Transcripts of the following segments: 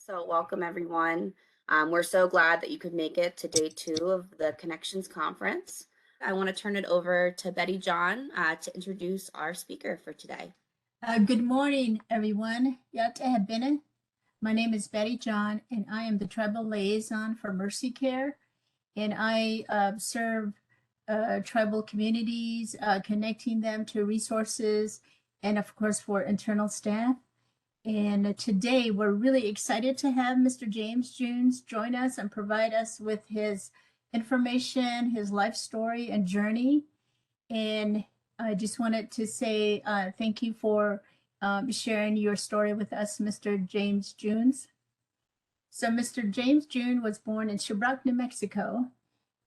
So, welcome everyone. We're so glad that you could make it to day two of the Connections Conference. I want to turn it over to Betty John to introduce our speaker for today. Good morning, everyone. Yat Bene. My name is Betty John, and I am the Tribal Liaison for Mercy Care. And I serve tribal communities, connecting them to resources, and of course, for internal staff. And today, we're really excited to have Mr. James Jones join us and provide us with his information, his life story, and journey. And I just wanted to say thank you for sharing your story with us, Mr. James Jones. So Mr. James June was born in Chibrock, New Mexico,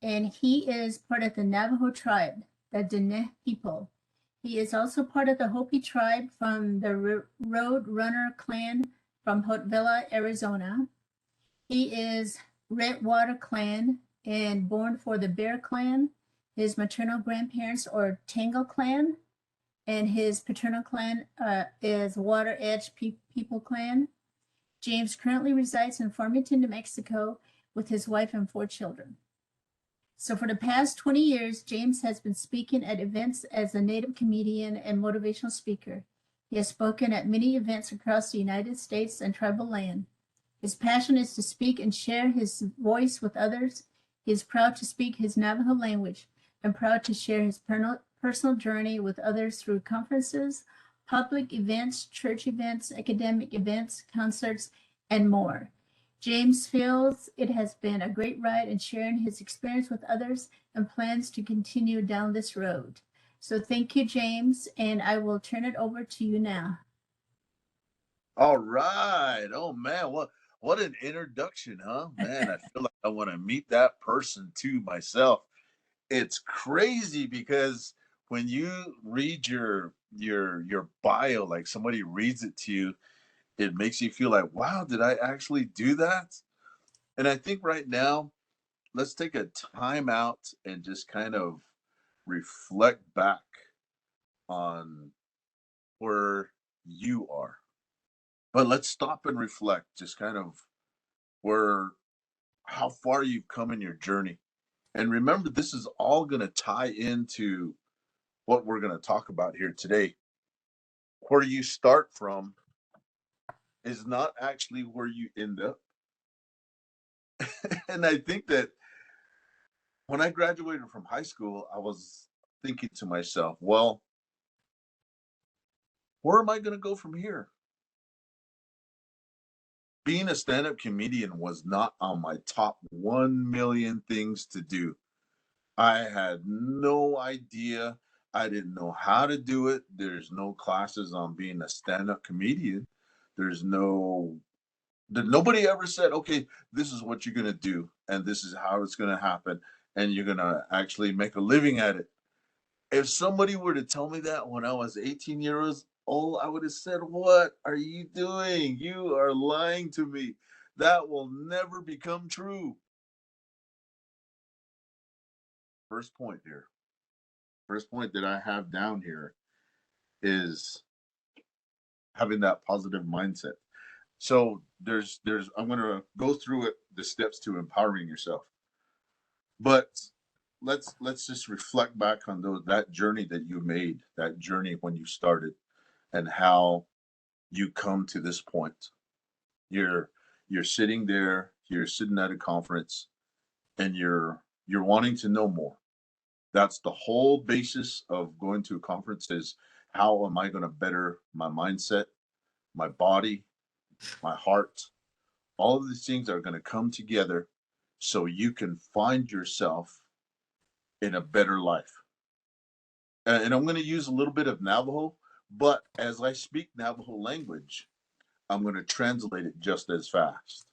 and he is part of the Navajo tribe, the Diné people. He is also part of the Hopi tribe from the Road Runner clan from Hotvilla, Arizona. He is Redwater clan and born for the Bear clan. His maternal grandparents are Tangle clan, and his paternal clan is Water Edge People clan. James currently resides in Farmington, New Mexico with his wife and 4 children. So for the past 20 years, James has been speaking at events as a Native comedian and motivational speaker. He has spoken at many events across the United States and tribal land. His passion is to speak and share his voice with others. He is proud to speak his Navajo language and proud to share his personal journey with others through conferences, public events, church events, academic events, concerts, and more. James feels it has been a great ride in sharing his experience with others and plans to continue down this road. So thank you, James, and I will turn it over to you now. All right. Oh man, what an introduction, huh? Man, I feel like I want to meet that person too myself. It's crazy because when you read your bio, like somebody reads it to you, it makes you feel like, wow, did I actually do that? And I think right now, let's take a time out and just kind of reflect back on where you are. But let's stop and reflect, just kind of where how far you've come in your journey. And remember, this is all going to tie into what we're going to talk about here today. Where you start from is not actually where you end up. And I think that when I graduated from high school, I was thinking to myself, well, where am I going to go from here? Being a stand up comedian was not on my top 1 million things to do. I had no idea. I didn't know how to do it. There's no classes on being a stand-up comedian. There's nobody ever said, okay, this is what you're gonna do, and this is how it's gonna happen, and you're gonna actually make a living at it. If somebody were to tell me that when I was 18 years old, I would have said, what are you doing? You are lying to me. That will never become true. First point here. First point that I have down here is having that positive mindset. So there's I'm going to go through it, the steps to empowering yourself. But let's just reflect back on that journey that you made, that journey when you started, and how you come to this point. You're you're sitting there, you're sitting at a conference, and you're wanting to know more. That's the whole basis of going to a conference is how am I going to better my mindset, my body, my heart? All of these things are going to come together so you can find yourself in a better life. And I'm going to use a little bit of Navajo, but as I speak Navajo language, I'm going to translate it just as fast.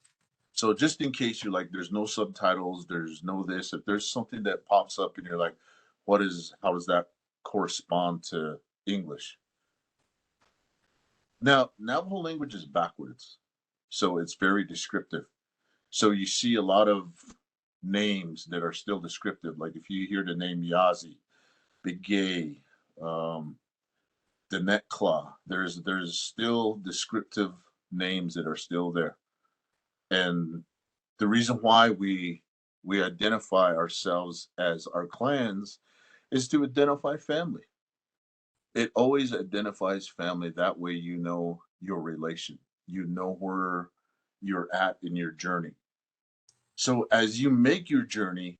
So just in case you're like, there's no subtitles, there's no this, if there's something that pops up and you're like, how does that correspond to English? Now, Navajo language is backwards, so it's very descriptive. So you see a lot of names that are still descriptive. Like if you hear the name Yazi, Begay, the Neck Claw, there's still descriptive names that are still there. And the reason why we identify ourselves as our clans is to identify family. It always identifies family. That way, you know your relation, you know where you're at in your journey. So, as you make your journey,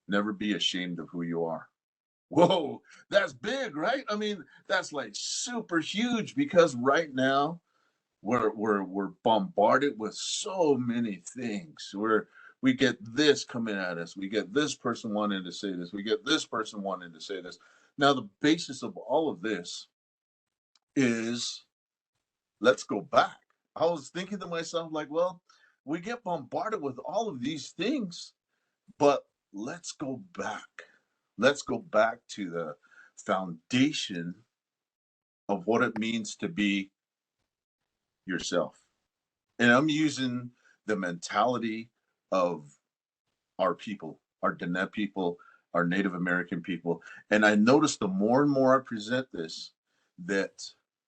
never be ashamed of who you are. Whoa, that's big, right? I mean, that's like super huge because right now we're bombarded with so many things. We get this coming at us. We get this person wanting to say this. We get this person wanting to say this. Now, the basis of all of this is let's go back. I was thinking to myself, like, well, we get bombarded with all of these things, but let's go back. Let's go back to the foundation of what it means to be yourself. And I'm using the mentality of our people, our Dene people, our Native American people. And I notice the more and more I present this, that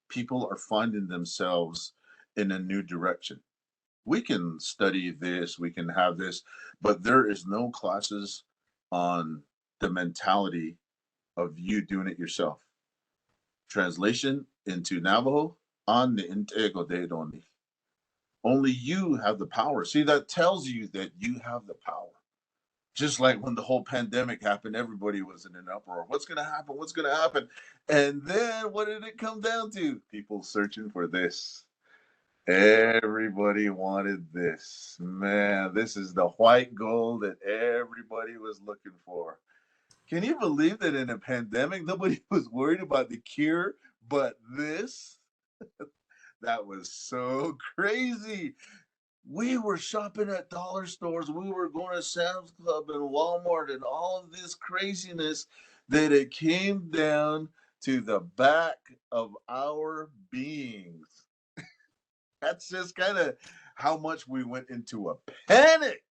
people are finding themselves in a new direction. We can study this, we can have this, but there is no classes on the mentality of you doing it yourself. Translation into Navajo, on the intego de doni. Only you have the power. See, that tells you that you have the power. Just like when the whole pandemic happened, everybody was in an uproar. What's going to happen? What's going to happen? And then what did it come down to? People searching for this. Everybody wanted this. Man, this is the white gold that everybody was looking for. Can you believe that in a pandemic, nobody was worried about the cure, but this? That was so crazy. We were shopping at dollar stores. We were going to Sam's Club and Walmart and all of this craziness that it came down to the back of our beings. That's just kind of how much we went into a panic.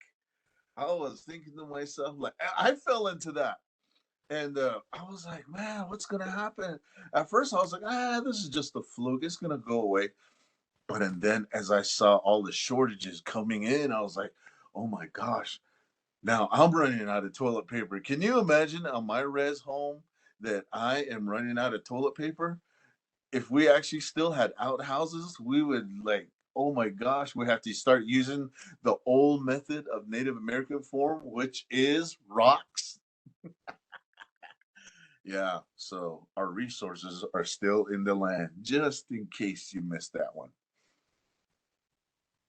I was thinking to myself, like, I fell into that. And I was like, man, what's going to happen? At first, I was like, this is just a fluke. It's going to go away. But and then as I saw all the shortages coming in, I was like, oh my gosh, now I'm running out of toilet paper. Can you imagine on my res home that I am running out of toilet paper? If we actually still had outhouses, we would like, oh my gosh, we have to start using the old method of Native American form, which is rocks. Yeah, so our resources are still in the land, just in case you missed that one.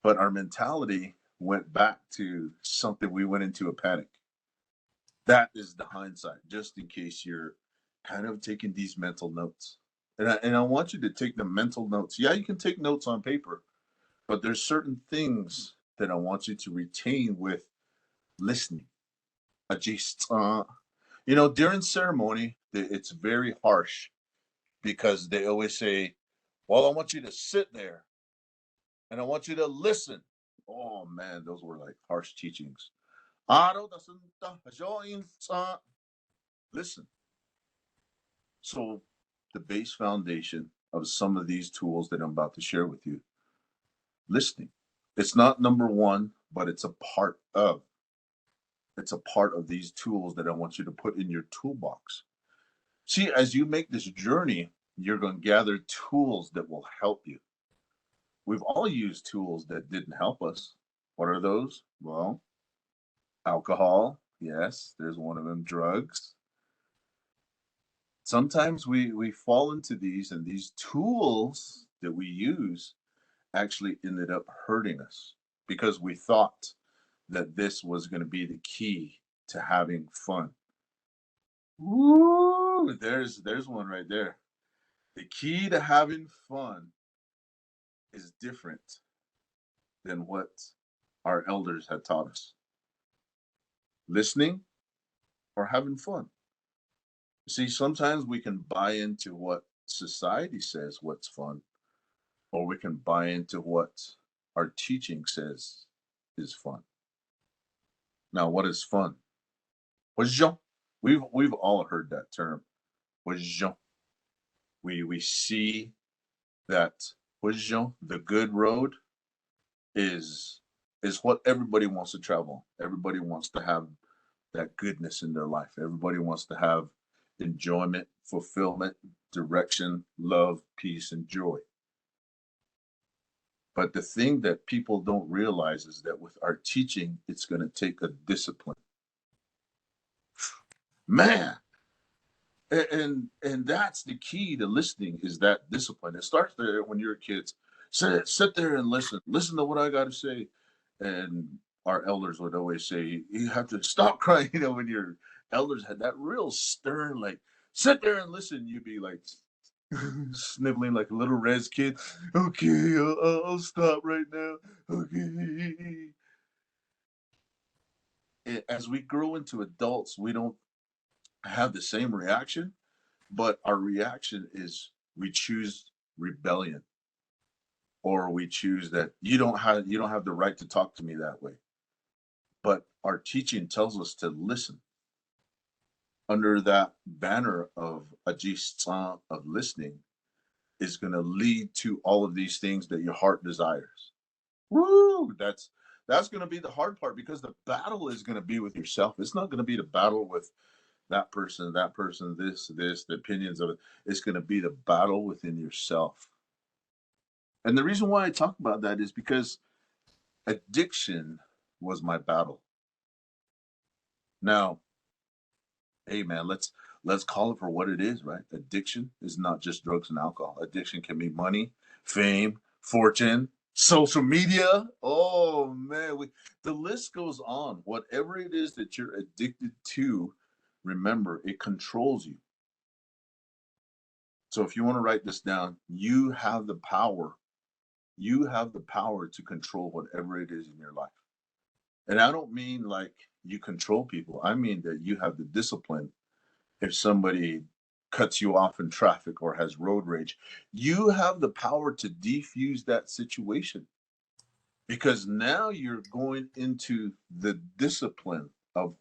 But our mentality went back to something we went into a panic. That is the hindsight, just in case you're kind of taking these mental notes. And I want you to take the mental notes. Yeah, you can take notes on paper, but there's certain things that I want you to retain with listening. Just, during ceremony, it's very harsh because they always say, well, I want you to sit there and I want you to listen. Oh man, those were like harsh teachings. Listen. So, the base foundation of some of these tools that I'm about to share with you, listening. It's not number one, but it's a part of. It's a part of these tools that I want you to put in your toolbox. See, as you make this journey, you're going to gather tools that will help you. We've all used tools that didn't help us. What are those? Well, alcohol. Yes, there's one of them. Drugs. Sometimes we fall into these, and these tools that we use actually ended up hurting us because we thought that this was going to be the key to having fun. Woo! There's one right there. The key to having fun is different than what our elders had taught us. Listening or having fun. See, sometimes we can buy into what society says what's fun, or we can buy into what our teaching says is fun. Now, what is fun? Wajon. We've all heard that term. Wajon. We see that wajon, the good road, is what everybody wants to travel. Everybody wants to have that goodness in their life. Everybody wants to have enjoyment, fulfillment, direction, love, peace, and joy. But the thing that people don't realize is that with our teaching, it's going to take a discipline. Man, and that's the key to listening is that discipline. It starts there when you're kids. Sit there and listen to what I got to say. And our elders would always say, you have to stop crying. When your elders had that real stern, like, sit there and listen, you'd be like sniveling like a little res kid. Okay, I'll stop right now. Okay. As we grow into adults, we don't have the same reaction, but our reaction is we choose rebellion, or we choose that you don't have the right to talk to me that way. But our teaching tells us to listen under that banner of ajistan, of listening, is going to lead to all of these things that your heart desires. Woo! That's going to be the hard part, because the battle is going to be with yourself. It's not going to be the battle with that person, this, the opinions of it. It's going to be the battle within yourself. And the reason why I talk about that is because addiction was my battle. Now, hey man, let's call it for what it is, right? Addiction is not just drugs and alcohol. Addiction can be money, fame, fortune, social media. Oh man, the list goes on. Whatever it is that you're addicted to, remember, it controls you. So if you want to write this down, you have the power. You have the power to control whatever it is in your life. And I don't mean like you control people. I mean that you have the discipline. If somebody cuts you off in traffic or has road rage, you have the power to defuse that situation, because now you're going into the discipline of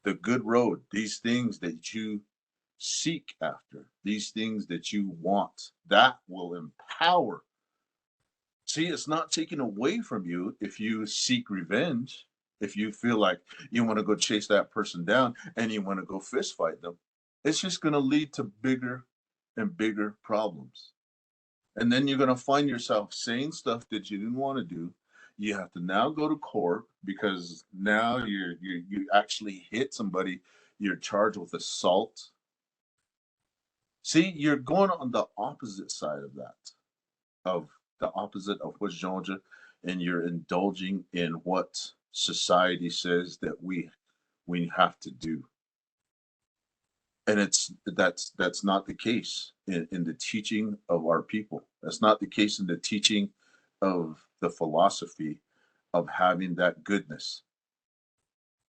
the good road, these things that you seek after, these things that you want, that will empower. See, it's not taken away from you if you seek revenge, if you feel like you want to go chase that person down and you want to go fist fight them. It's just going to lead to bigger and bigger problems. And then you're going to find yourself saying stuff that you didn't want to do. You have to now go to court, because now you actually hit somebody. You're charged with assault. See, you're going on the opposite side of that, of the opposite of what Georgia, and you're indulging in what society says that we have to do. And that's not the case in the teaching of our people. That's not the case in the teaching of the philosophy of having that goodness.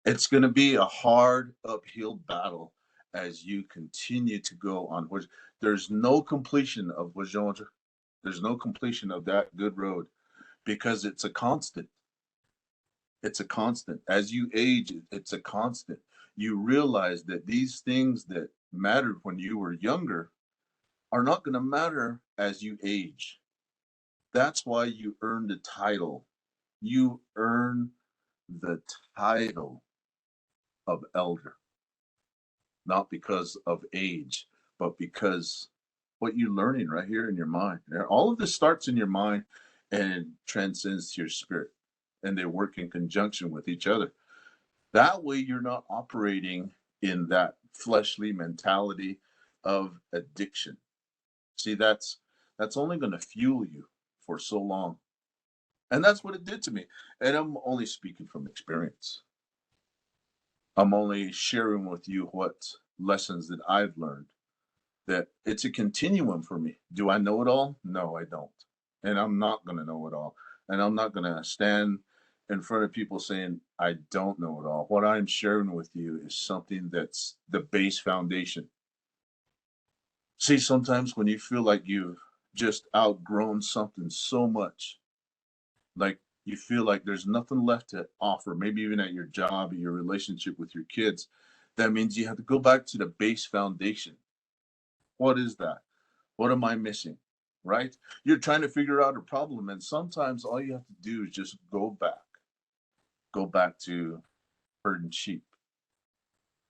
It's going to be a hard uphill battle as you continue to go on. Which there's no completion of Wajonja. There's no completion of that good road, because it's a constant. It's a constant. As you age, it's a constant. You realize that these things that mattered when you were younger are not going to matter as you age. That's why you earn the title. You earn the title of elder, not because of age, but because what you're learning right here in your mind. All of this starts in your mind and transcends to your spirit, and they work in conjunction with each other. That way, you're not operating in that fleshly mentality of addiction. See, that's only going to fuel you for so long. And that's what it did to me. And I'm only speaking from experience. I'm only sharing with you what lessons that I've learned, that it's a continuum for me. Do I know it all? No, I don't. And I'm not going to know it all. And I'm not going to stand in front of people saying I don't know it all. What I'm sharing with you is something that's the base foundation. See, sometimes when you feel like you've just outgrown something so much, like you feel like there's nothing left to offer, maybe even at your job, your relationship with your kids, that means you have to go back to the base foundation. What is that? What am I missing? right? You're trying to figure out a problem, and sometimes all you have to do is just go back to herding sheep,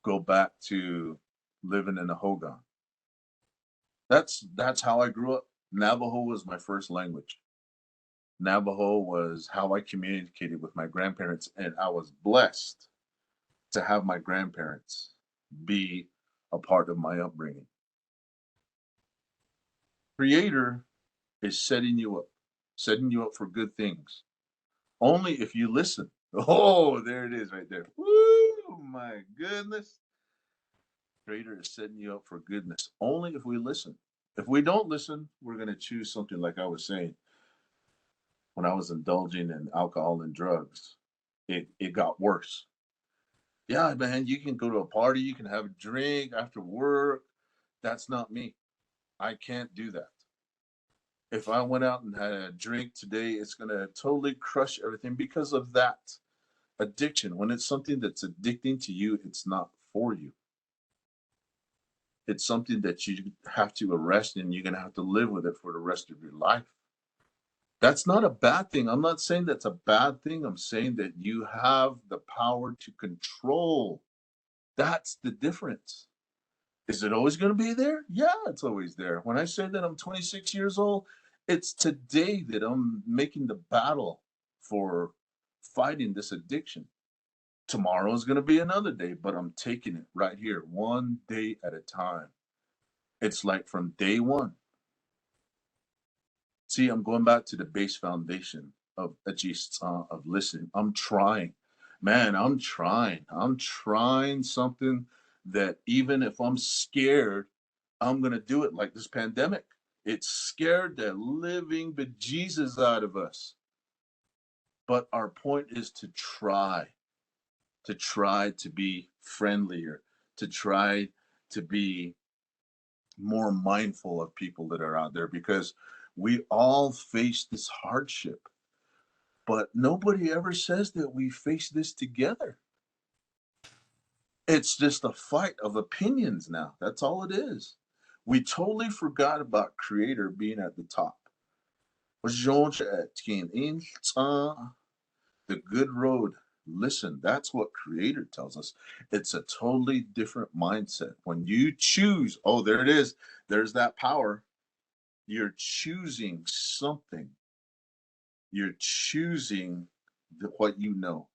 go back to living in a hogan. That's how I grew up. Navajo was my first language. Navajo was how I communicated with my grandparents, and I was blessed to have my grandparents be a part of my upbringing. Creator is setting you up for good things. Only if you listen. Oh, there it is right there. Woo, my goodness. Creator is setting you up for goodness. Only if we listen. If we don't listen, we're going to choose something like I was saying when I was indulging in alcohol and drugs. It got worse. Yeah, man, you can go to a party, you can have a drink after work. That's not me. I can't do that. If I went out and had a drink today, it's going to totally crush everything because of that addiction. When it's something that's addicting to you, it's not for you. It's something that you have to arrest and you're going to have to live with it for the rest of your life. That's not a bad thing. I'm not saying that's a bad thing. I'm saying that you have the power to control. That's the difference. Is it always going to be there? Yeah, it's always there. When I say that I'm 26 years old, it's today that I'm making the battle for fighting this addiction. Tomorrow is going to be another day, but I'm taking it right here, one day at a time. It's like from day one. See, I'm going back to the base foundation of of listening. I'm trying, man. I'm trying something that even if I'm scared, I'm gonna do it. Like this pandemic, it scared the living bejesus out of us. But our point is to try to be friendlier, to try to be more mindful of people that are out there because we all face this hardship, but nobody ever says that we face this together. It's just a fight of opinions now. That's all it is. We totally forgot about Creator being at the top. The good road. Listen, that's what Creator tells us. It's a totally different mindset. When you choose, oh, there it is. There's that power. You're choosing something. You're choosing what you know.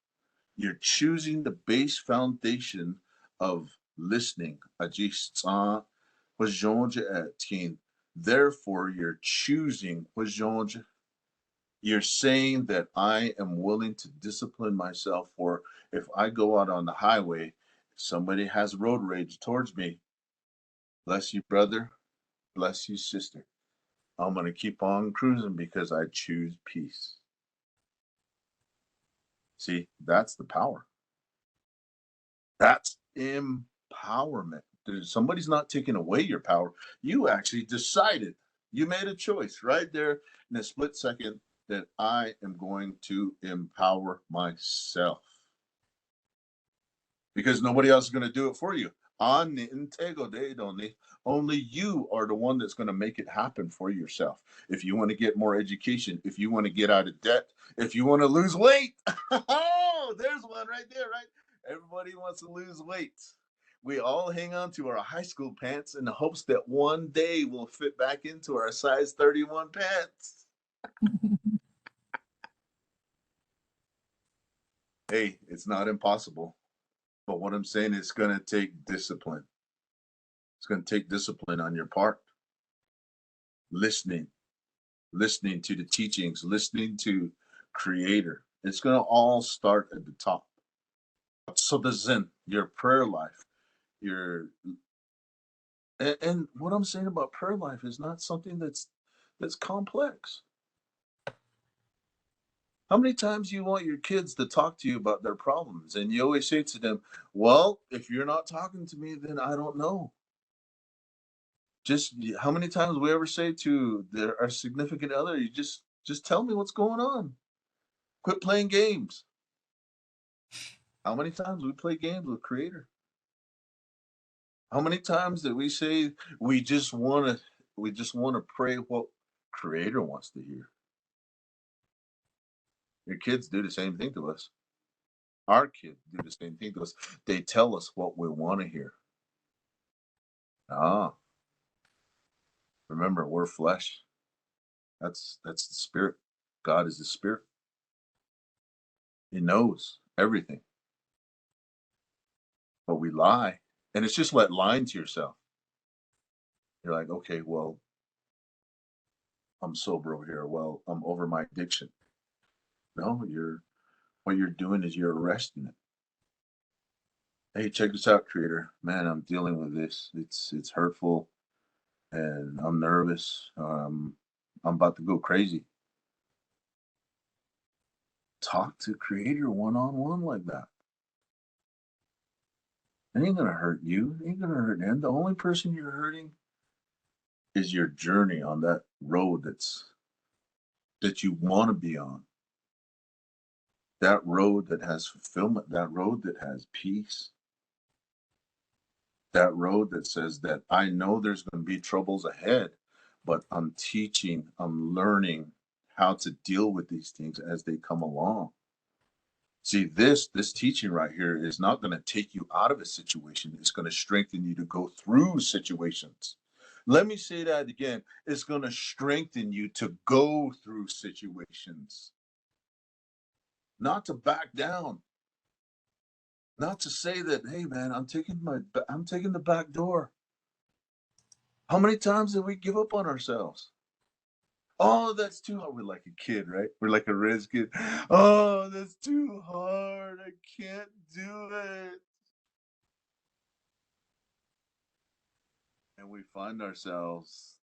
You're choosing the base foundation of listening. Therefore, you're choosing. You're saying that I am willing to discipline myself for if I go out on the highway, if somebody has road rage towards me, bless you, brother, bless you, sister. I'm going to keep on cruising because I choose peace. See, that's the power. That's empowerment. Somebody's not taking away your power. You actually decided, you made a choice right there in a split second that I am going to empower myself because nobody else is going to do it for you. Only you are the one that's going to make it happen for yourself. If you want to get more education, if you want to get out of debt, if you want to lose weight, oh, there's one right there, right? Everybody wants to lose weight. We all hang on to our high school pants in the hopes that one day we'll fit back into our size 31 pants. Hey, it's not impossible. But what I'm saying is it's going to take discipline. It's going to take discipline on your part. Listening, listening to the teachings, listening to Creator. It's going to all start at the top. So the Zen, your prayer life, your and what I'm saying about prayer life is not something that's complex. How many times you want your kids to talk to you about their problems, and you always say to them, "Well, if you're not talking to me, then I don't know." Just how many times we ever say to our significant other, "You just tell me what's going on. Quit playing games." How many times we play games with Creator? How many times did we say we just want to pray what Creator wants to hear. Your kids do the same thing to us. Our kids do the same thing to us. They tell us what we want to hear. Ah, remember, we're flesh. That's the spirit. God is the spirit. He knows everything. But we lie. And it's just like lying to yourself. You're like, okay, well, I'm sober over here. Well, I'm over my addiction. No, what you're doing is you're arresting it. Hey, check this out, creator. Man, I'm dealing with this. It's hurtful and I'm nervous. I'm about to go crazy. Talk to creator one on one like that. It ain't gonna hurt you. It ain't gonna hurt him. The only person you're hurting is your journey on that road that you want to be on. That road that has fulfillment, that road that has peace, that road that says that I know there's going to be troubles ahead, but I'm teaching, I'm learning how to deal with these things as they come along. See, this teaching right here is not going to take you out of a situation. It's going to strengthen you to go through situations. Let me say that again. It's going to strengthen you to go through situations, not to back down, not to say that, hey man, I'm taking the back door. How many times did we give up on ourselves? Oh, that's too hard. We're like a kid, right? We're like a Riz kid. Oh, that's too hard. I can't do it. And we find ourselves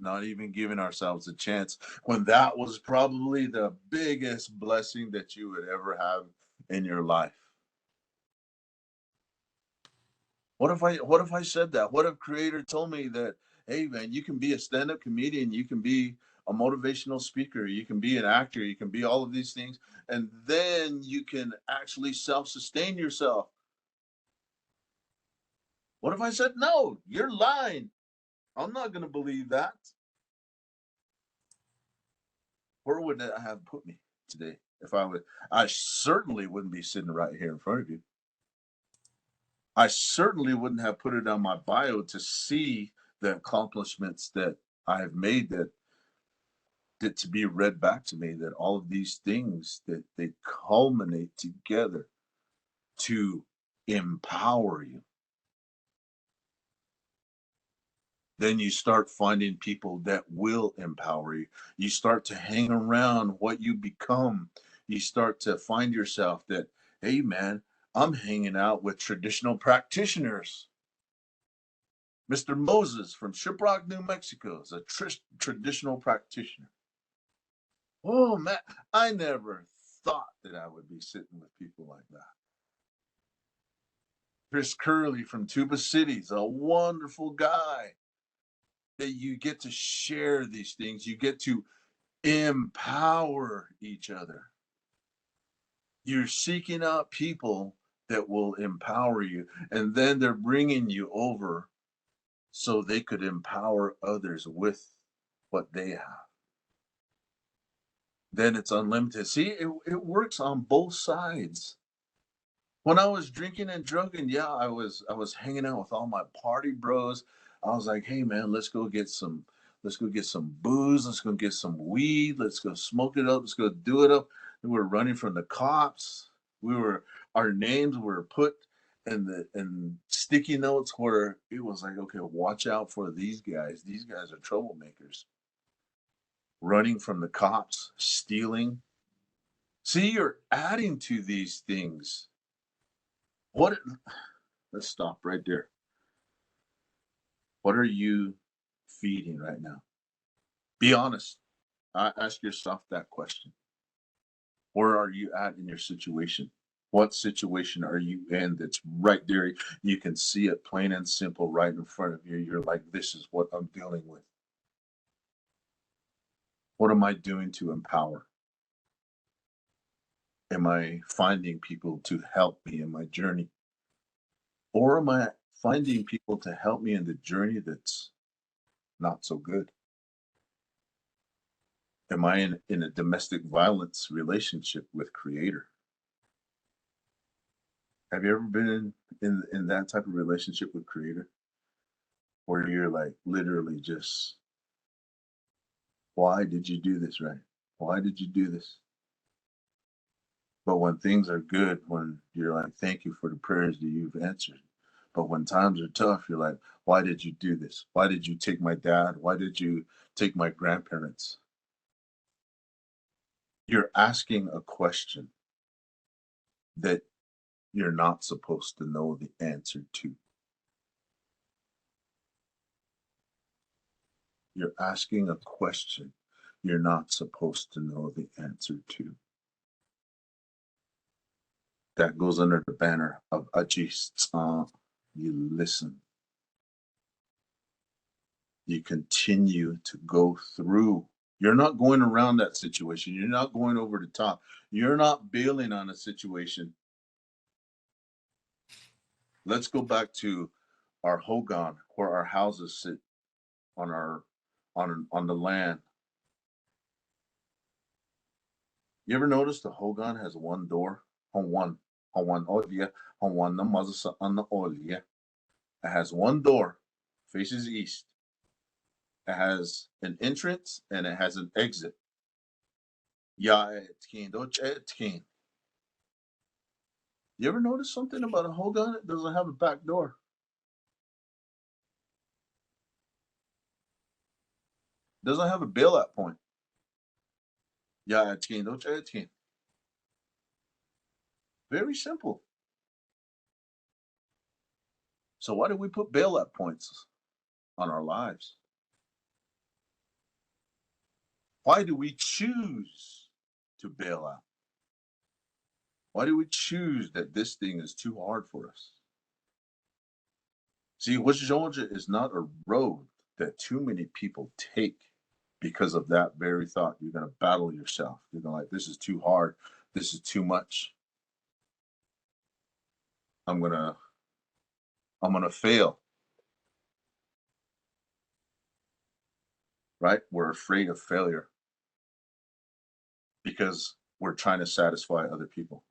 not even giving ourselves a chance when that was probably the biggest blessing that you would ever have in your life. What if I said that? What if creator told me that, hey man, you can be a stand-up comedian, you can be a motivational speaker, you can be an actor, you can be all of these things, and then you can actually self-sustain yourself. What if I said, no, you're lying? I'm not gonna believe that. Where would that have put me today? If I would, I certainly wouldn't be sitting right here in front of you. I certainly wouldn't have put it on my bio to see the accomplishments that I have made, that to be read back to me, that all of these things that they culminate together to empower you. Then you start finding people that will empower you. You start to hang around what you become. You start to find yourself that, hey man, I'm hanging out with traditional practitioners. Mr. Moses from Shiprock, New Mexico is a traditional practitioner. Oh man, I never thought that I would be sitting with people like that. Chris Curley from Tuba City is a wonderful guy that you get to share these things. You get to empower each other. You're seeking out people that will empower you, and then they're bringing you over so they could empower others with what they have. Then it's unlimited. See, it works on both sides. When I was drinking and drunken, yeah, I was hanging out with all my party bros. I was like, hey man, let's go get some booze, let's go get some weed, let's go smoke it up, let's go do it up. We were running from the cops. Our names were put in sticky notes where it was like, okay, watch out for these guys. These guys are troublemakers. Running from the cops, stealing. See, you're adding to these things. What Let's stop right there. What are you feeding right now? Be honest. Ask yourself that question. Where are you at in your situation? What situation are you in that's right there? You can see it plain and simple right in front of you. You're like, this is what I'm dealing with. What am I doing to empower? Am I finding people to help me in my journey? Or am I finding people to help me in the journey that's not so good? Am I in a domestic violence relationship with Creator? Have you ever been in that type of relationship with Creator where you're like literally just, why did you do this, right? Why did you do this? But when things are good, when you're like, thank you for the prayers that you've answered. But when times are tough, you're like, why did you do this? Why did you take my dad? Why did you take my grandparents? You're asking a question that you're not supposed to know the answer to. You're asking a question you're not supposed to know the answer to. That goes under the banner of Ajist. You listen. You continue to go through. You're not going around that situation. You're not going over the top. You're not bailing on a situation. Let's go back to our Hogan, where our houses sit on our on the land. You ever notice the Hogan has one door? On one olje, on one namazasa on the olje. It has one door, faces east. It has an entrance and it has an exit. Ya etkin, doch etkin. You ever notice something about a Hogan? It doesn't have a back door. It doesn't have a bailout point. Ya etkin, doch etkin. Very simple. So why do we put bailout points on our lives? Why do we choose to bail out? Why do we choose that this thing is too hard for us? See, West Georgia is not a road that too many people take because of that very thought. You're going to battle yourself. You're going to like, this is too hard. This is too much. I'm going to fail. Right? We're afraid of failure because we're trying to satisfy other people.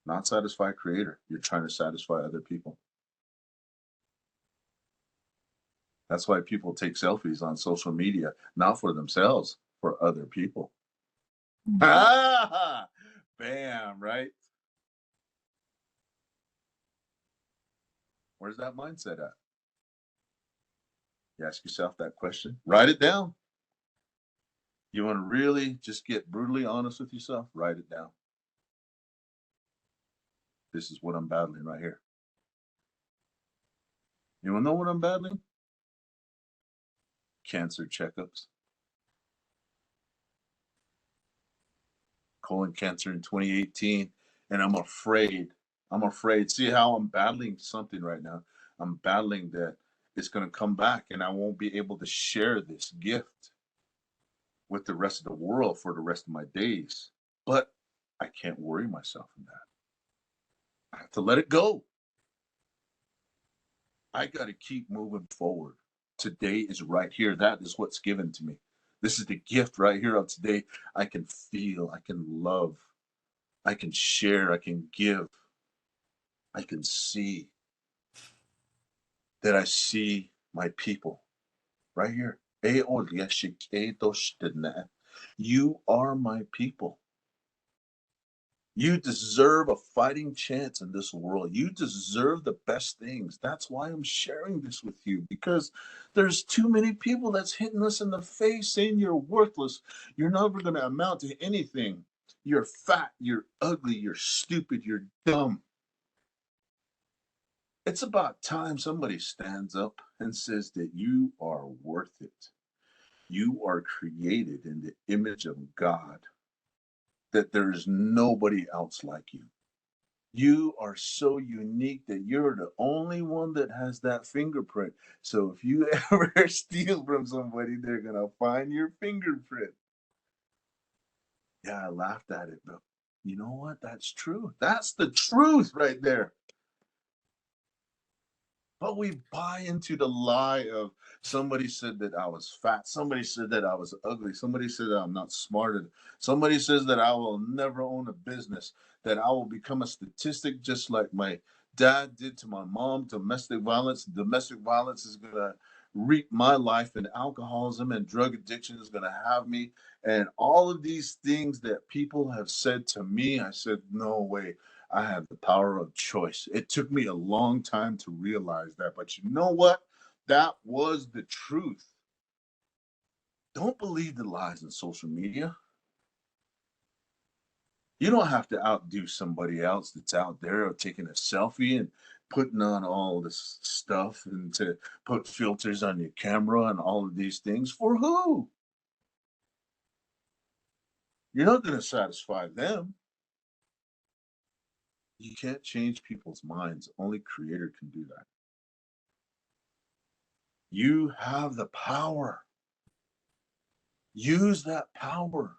Not satisfy Creator. You're trying to satisfy other people. That's why people take selfies on social media, not for themselves, for other people. Bam, right? Where's that mindset at? You ask yourself that question, write it down. You want to really just get brutally honest with yourself? Write it down. This is what I'm battling right here. You want to know what I'm battling? Cancer checkups. Colon cancer in 2018. And I'm afraid. See how I'm battling something right now? I'm battling that it's going to come back and I won't be able to share this gift with the rest of the world for the rest of my days. But I can't worry myself in that. I have to let it go. I got to keep moving forward. Today is right here. That is what's given to me. This is the gift right here of today. I can feel, I can love, I can share, I can give, I can see that I see my people right here. You are my people. You deserve a fighting chance in this world. You deserve the best things. That's why I'm sharing this with you, because there's too many people that's hitting us in the face saying you're worthless. You're never going to amount to anything. You're fat, you're ugly, you're stupid, you're dumb. It's about time somebody stands up and says that you are worth it. You are created in the image of God, that there is nobody else like you. You are so unique that you're the only one that has that fingerprint. So if you ever steal from somebody, they're going to find your fingerprint. Yeah, I laughed at it, but you know what? That's true. That's the truth right there. But we buy into the lie of somebody said that I was fat. Somebody said that I was ugly. Somebody said that I'm not smart enough. Somebody says that I will never own a business, that I will become a statistic just like my dad did to my mom. Domestic violence. Domestic violence is going to reap my life, and alcoholism and drug addiction is going to have me. And all of these things that people have said to me, I said, no way. I have the power of choice. It took me a long time to realize that, but you know what? That was the truth. Don't believe the lies in social media. You don't have to outdo somebody else that's out there or taking a selfie and putting on all this stuff and to put filters on your camera and all of these things. For who? You're not going to satisfy them. You can't change people's minds. Only Creator can do that. You have the power. Use that power.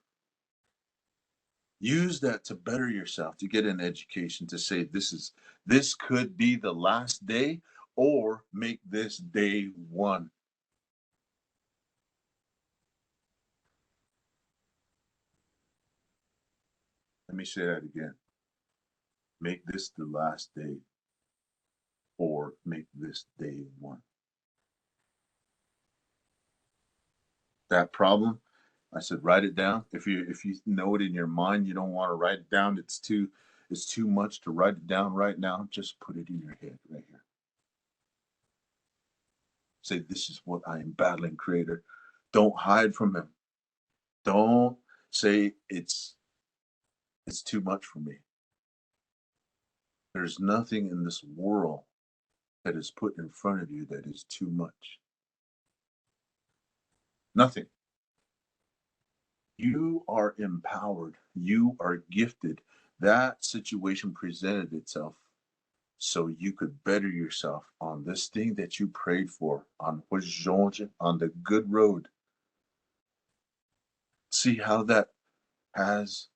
Use that to better yourself, to get an education, to say this could be the last day, or make this day one. Let me say that again. Make this the last day, or make this day one. That problem, I said, write it down. If you know it in your mind, you don't want to write it down. It's too much to write it down right now. Just put it in your head right here. Say, this is what I am battling, Creator. Don't hide from him. Don't say it's too much for me. There's nothing in this world that is put in front of you that is too much. Nothing. You are empowered. You are gifted. That situation presented itself so you could better yourself on this thing that you prayed for, on the good road. See how that has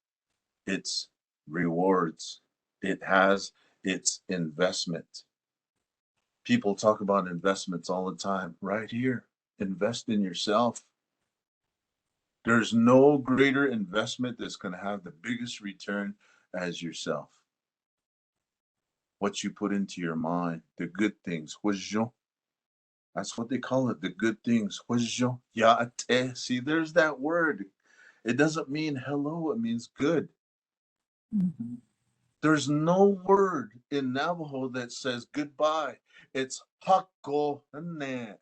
its rewards. It has its investment. People talk about investments all the time. Right here, invest in yourself. There's no greater investment that's going to have the biggest return as yourself. What you put into your mind, the good things. That's what they call it, the good things. See, there's that word. It doesn't mean hello, it means good. Mhm. There's no word in Navajo that says goodbye. It's hako ne.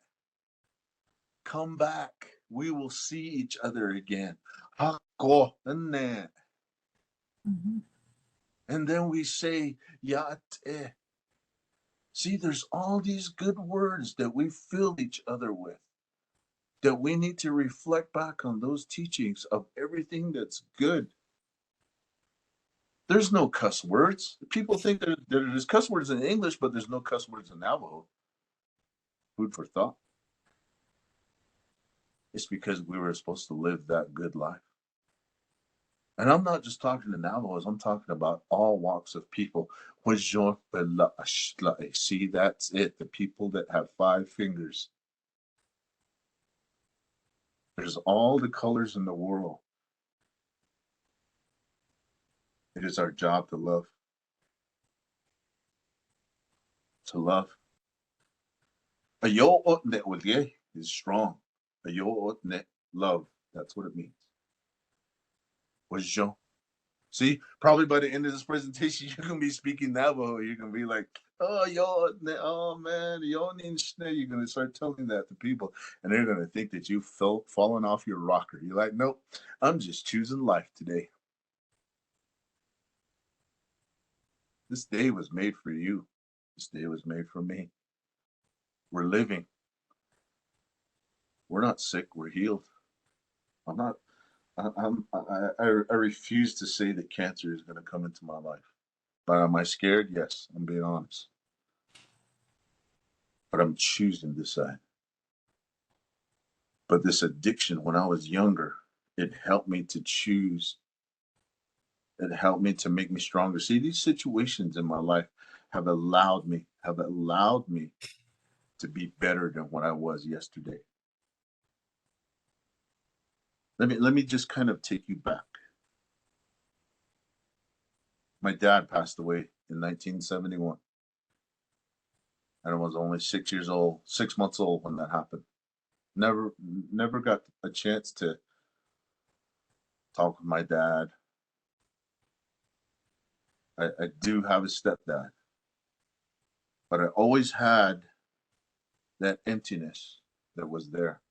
Come back. We will see each other again. Hako ne. Mhm. And then we say yate. See, there's all these good words that we fill each other with, that we need to reflect back on those teachings of everything that's good. There's no cuss words. People think that there's cuss words in English, but there's no cuss words in Navajo. Food for thought. It's because we were supposed to live that good life. And I'm not just talking to Navajos, I'm talking about all walks of people. See, that's it. The people that have 5 fingers. There's all the colors in the world. It is our job to love. To love. A yo otne with is strong. A yo otne, love. That's what it means. Wajo. See, probably by the end of this presentation, you're gonna be speaking Navajo. You're gonna be like, "Oh, yo, oh man, yo, you're gonna start telling that to people, and they're gonna think that you felt fallen off your rocker. You're like, nope, I'm just choosing life today. This day was made for you. This day was made for me. We're living. We're not sick. We're healed. I'm not. I refuse to say that cancer is going to come into my life. But am I scared? Yes, I'm being honest. But I'm choosing this side. But this addiction, when I was younger, it helped me to choose. It helped me to make me stronger. See, these situations in my life have allowed me to be better than what I was yesterday. Let me just kind of take you back. My dad passed away in 1971. And I was only 6 years old, 6 months old when that happened. Never got a chance to talk with my dad. I do have a stepdad, but I always had that emptiness that was there.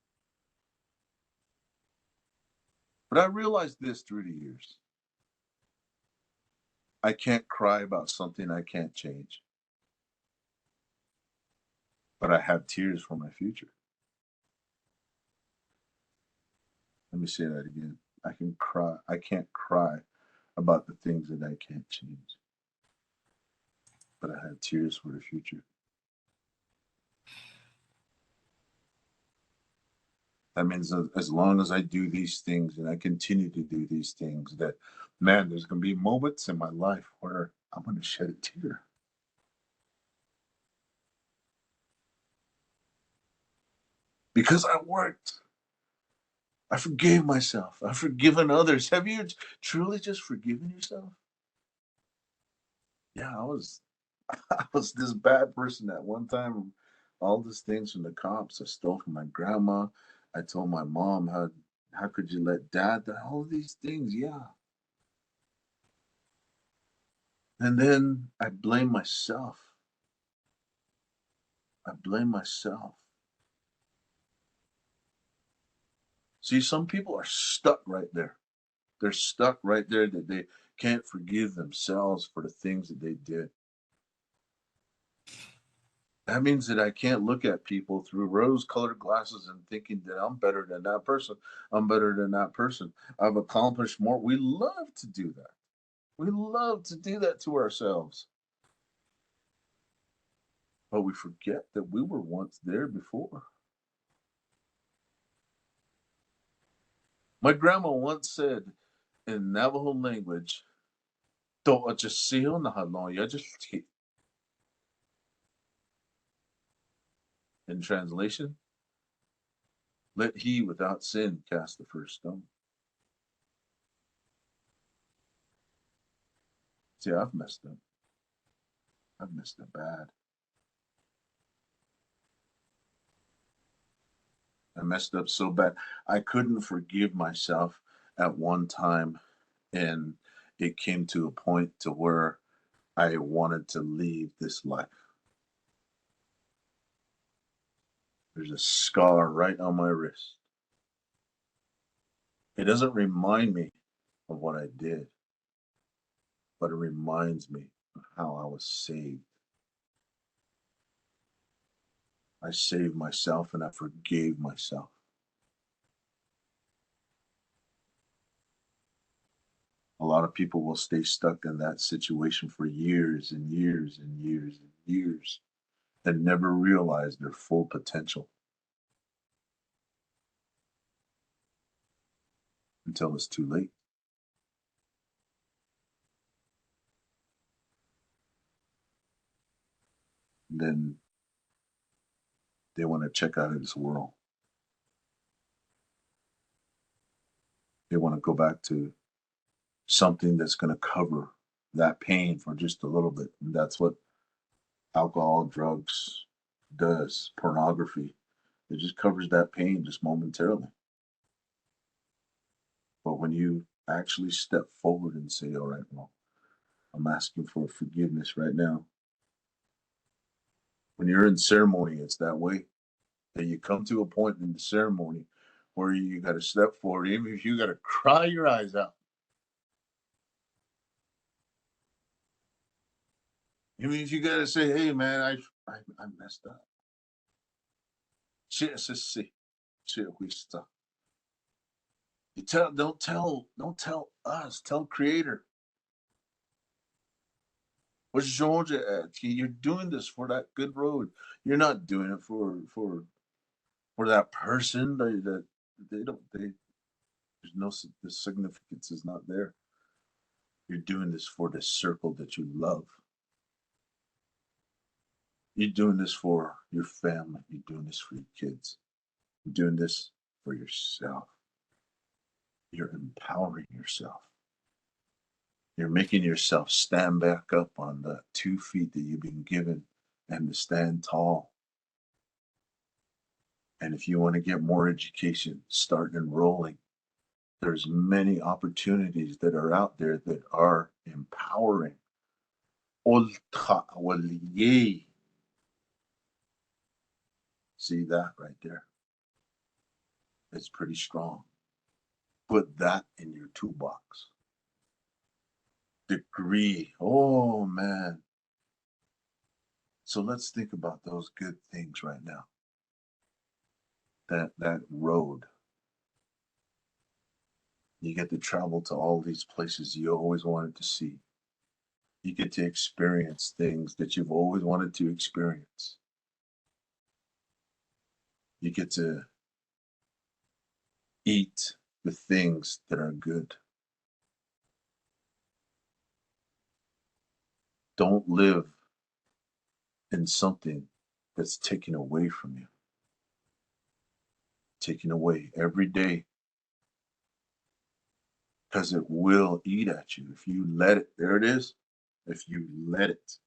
But I realized this through the years. I can't cry about something I can't change. But I have tears for my future. Let me say that again. I can't cry about the things that I can't change. But I have tears for the future. That means as long as I do these things and I continue to do these things, that, man, there's going to be moments in my life where I'm going to shed a tear. Because I worked. I forgave myself. I've forgiven others. Have you truly just forgiven yourself? Yeah, I was this bad person at one time. All these things from the cops. I stole from my grandma. I told my mom, how could you let dad do all these things? Yeah. And then I blame myself. I blame myself. See, some people are stuck right there. They're stuck right there that they can't forgive themselves for the things that they did. That means that I can't look at people through rose-colored glasses and thinking that I'm better than that person. I'm better than that person. I've accomplished more. We love to do that. We love to do that to ourselves. But we forget that we were once there before. My grandma once said in Navajo language, in translation, let he without sin cast the first stone. See, I've messed up. I've messed up bad. I messed up so bad. I couldn't forgive myself at one time, and it came to a point to where I wanted to leave this life. There's a scar right on my wrist. It doesn't remind me of what I did, but it reminds me of how I was saved. I saved myself and I forgave myself. A lot of people will stay stuck in that situation for years and years and years and years and never realize their full potential until it's too late. And then they want to check out of this world. They want to go back to something that's going to cover that pain for just a little bit. And that's what alcohol, drugs does, pornography. It just covers that pain just momentarily. But when you actually step forward and say, all right, well, I'm asking for forgiveness right now. When you're in ceremony, it's that way. And you come to a point in the ceremony where you got to step forward, even if you got to cry your eyes out. Even if you got to say, hey, man, I messed up. Shit, you don't tell us, tell Creator. What's Georgia at? You're doing this for that good road. You're not doing it for that person that they don't they there's no the significance is not there. You're doing this for the circle that you love. You're doing this for your family. You're doing this for your kids. You're doing this for yourself. You're empowering yourself. You're making yourself stand back up on the 2 feet that you've been given and to stand tall. And if you want to get more education, start enrolling. There's many opportunities that are out there that are empowering. See that right there? It's pretty strong. Put that in your toolbox. Degree. Oh man. So let's think about those good things right now. That road. You get to travel to all these places you always wanted to see. You get to experience things that you've always wanted to experience. You get to eat the things that are good. Don't live in something that's taken away from you. Taken away every day. Because it will eat at you if you let it. There it is. If you let it.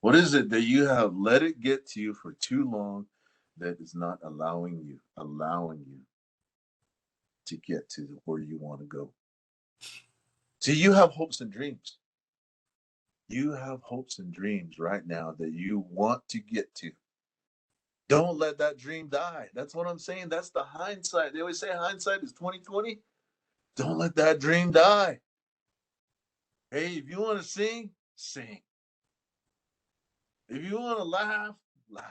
What is it that you have let it get to you for too long that is not allowing you to get to where you want to go? See, you have hopes and dreams. You have hopes and dreams right now that you want to get to. Don't let that dream die. That's what I'm saying. That's the hindsight. They always say hindsight is 2020. Don't let that dream die. Hey, if you want to sing, sing. If you want to laugh, laugh.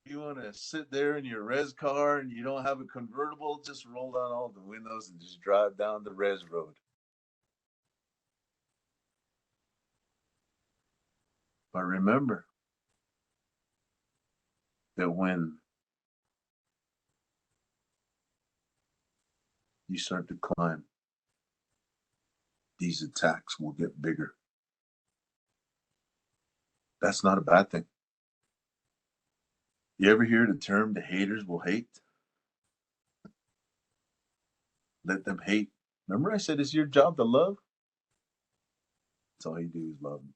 If you want to sit there in your res car and you don't have a convertible, just roll down all the windows and just drive down the res road. But remember that when you start to climb, these attacks will get bigger. That's not a bad thing. You ever hear the term the haters will hate? Let them hate. Remember I said it's your job to love? That's all you do is love them.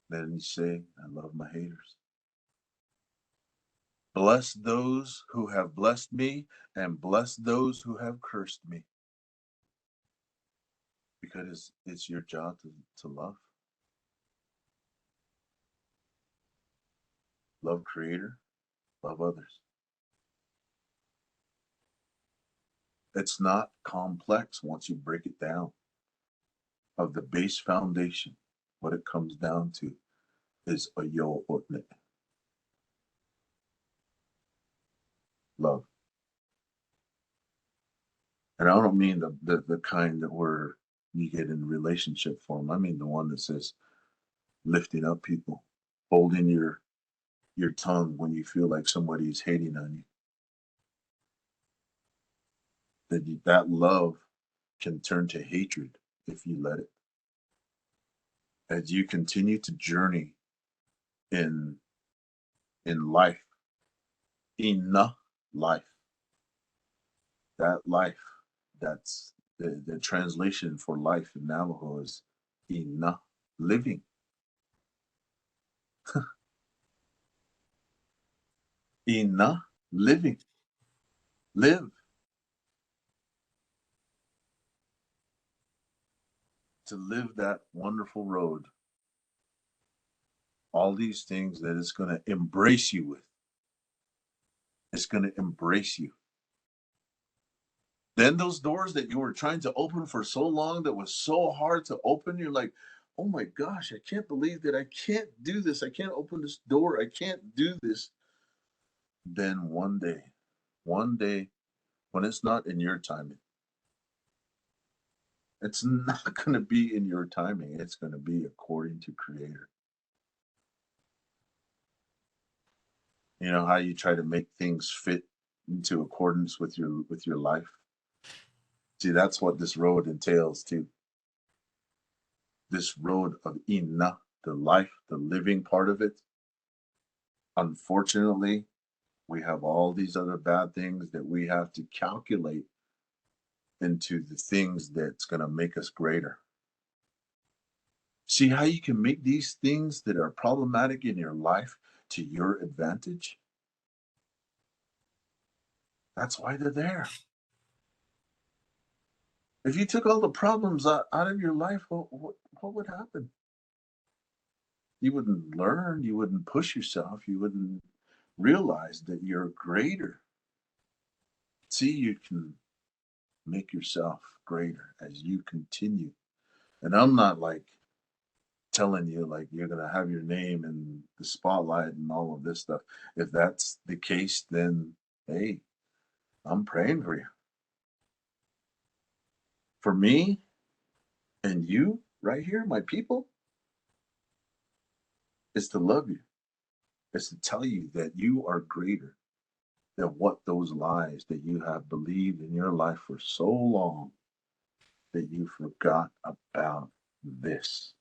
Then you say, I love my haters. Bless those who have blessed me and bless those who have cursed me. Because it's your job to love. Love Creator, love others. It's not complex once you break it down. Of the base foundation, what it comes down to is a yo otne. Love. And I don't mean the kind that where you get in relationship form. I mean the one that says lifting up people, holding your tongue when you feel like somebody's hating on you. That love can turn to hatred if you let it. As you continue to journey in life, in life, that life, that's the translation for life in Navajo is ina, living. Ina, living. Live. To live that wonderful road. All these things that it's going to embrace you with. It's going to embrace you. Then those doors that you were trying to open for so long that was so hard to open, you're like, oh my gosh, I can't believe that I can't do this. I can't open this door. I can't do this. Then one day, when it's not in your timing, it's not going to be in your timing. It's going to be according to Creator. You know how you try to make things fit into accordance with your life. See, that's what this road entails too. This road of Ina, the life, the living part of it. Unfortunately, we have all these other bad things that we have to calculate into the things that's going to make us greater. See how you can make these things that are problematic in your life to your advantage? That's why they're there. If you took all the problems out of your life, what would happen? You wouldn't learn, you wouldn't push yourself, you wouldn't realize that you're greater. See, you can make yourself greater as you continue. And I'm not like telling you like you're going to have your name in the spotlight and all of this stuff. If that's the case, then hey, I'm praying for you. For me and you right here, my people, is to love you, is to tell you that you are greater than what those lies that you have believed in your life for so long that you forgot about this.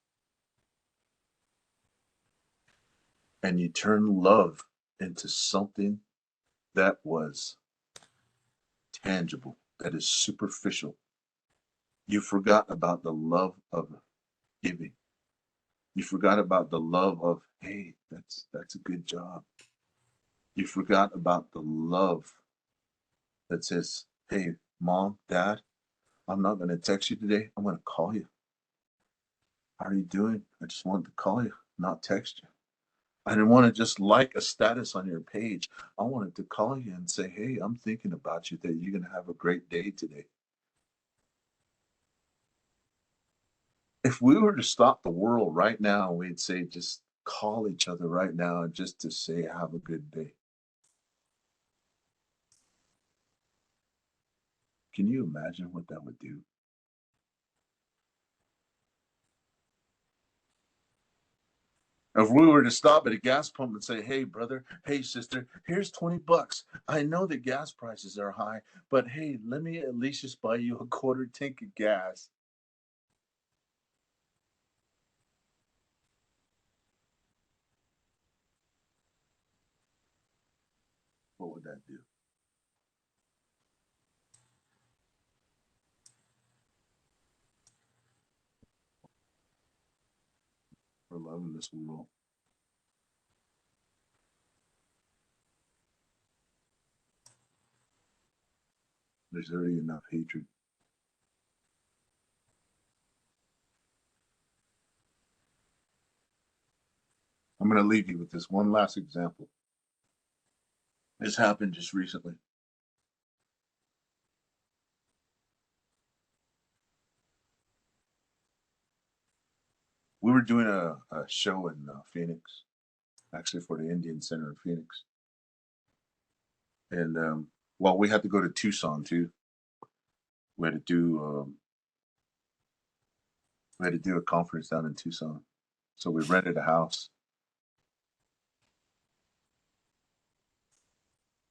And you turn love into something that was tangible, that is superficial. You forgot about the love of giving. You forgot about the love of, hey, that's a good job. You forgot about the love that says, hey, mom, dad, I'm not going to text you today. I'm going to call you. How are you doing? I just wanted to call you, not text you. I didn't want to just like a status on your page. I wanted to call you and say, hey, I'm thinking about you, that you're going to have a great day today. If we were to stop the world right now, we'd say, just call each other right now just to say, have a good day. Can you imagine what that would do? If we were to stop at a gas pump and say, hey, brother, hey, sister, here's 20 bucks. I know that gas prices are high, but hey, let me at least just buy you a quarter tank of gas. What would that do? For loving this world. There's already enough hatred. I'm going to leave you with this one last example. This happened just recently. We were doing a show in Phoenix, actually for the Indian Center in Phoenix. And well, we had to go to Tucson too. We had to do a conference down in Tucson. So we rented a house.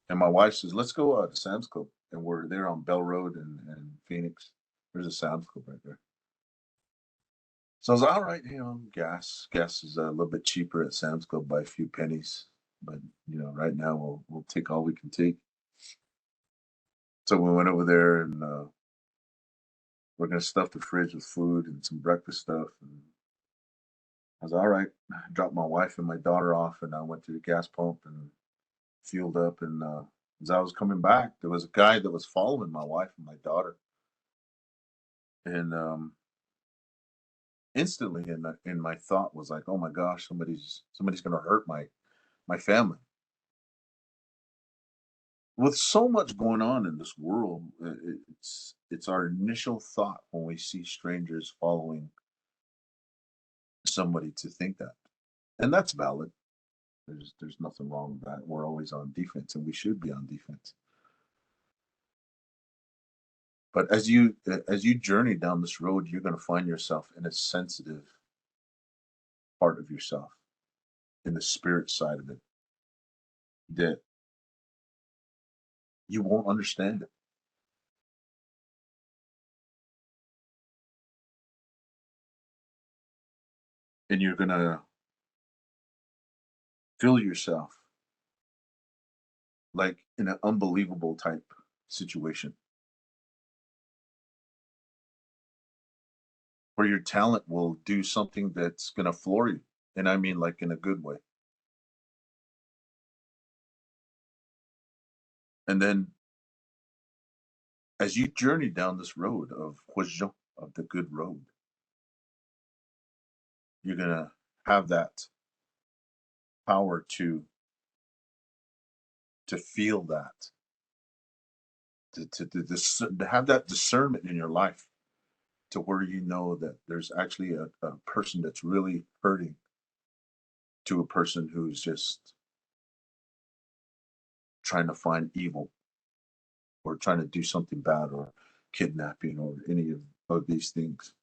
And my wife says, let's go to Sam's Club. And we're there on Bell Road in Phoenix. There's a Sam's Club right there. So I was all right, gas. Gas is a little bit cheaper at Sam's Club by a few pennies. But right now we'll take all we can take. So we went over there and we're gonna stuff the fridge with food and some breakfast stuff. And I was all right. I dropped my wife and my daughter off, and I went to the gas pump and fueled up. And as I was coming back, there was a guy that was following my wife and my daughter. And instantly, in my thought was like, "Oh my gosh, somebody's gonna hurt my family." With so much going on in this world, it's our initial thought when we see strangers following somebody to think that, and that's valid. There's nothing wrong with that. We're always on defense, and we should be on defense. But as you journey down this road, you're going to find yourself in a sensitive part of yourself, in the spirit side of it, that you won't understand it. and you're gonna feel yourself like in an unbelievable type situation where your talent will do something that's gonna floor you. And I mean like in a good way. And then as you journey down this road of Huizhou, of the good road, you're gonna have that power to feel that, to have that discernment in your life to where you know that there's actually a person that's really hurting to a person who's just trying to find evil or trying to do something bad or kidnapping or any of these things.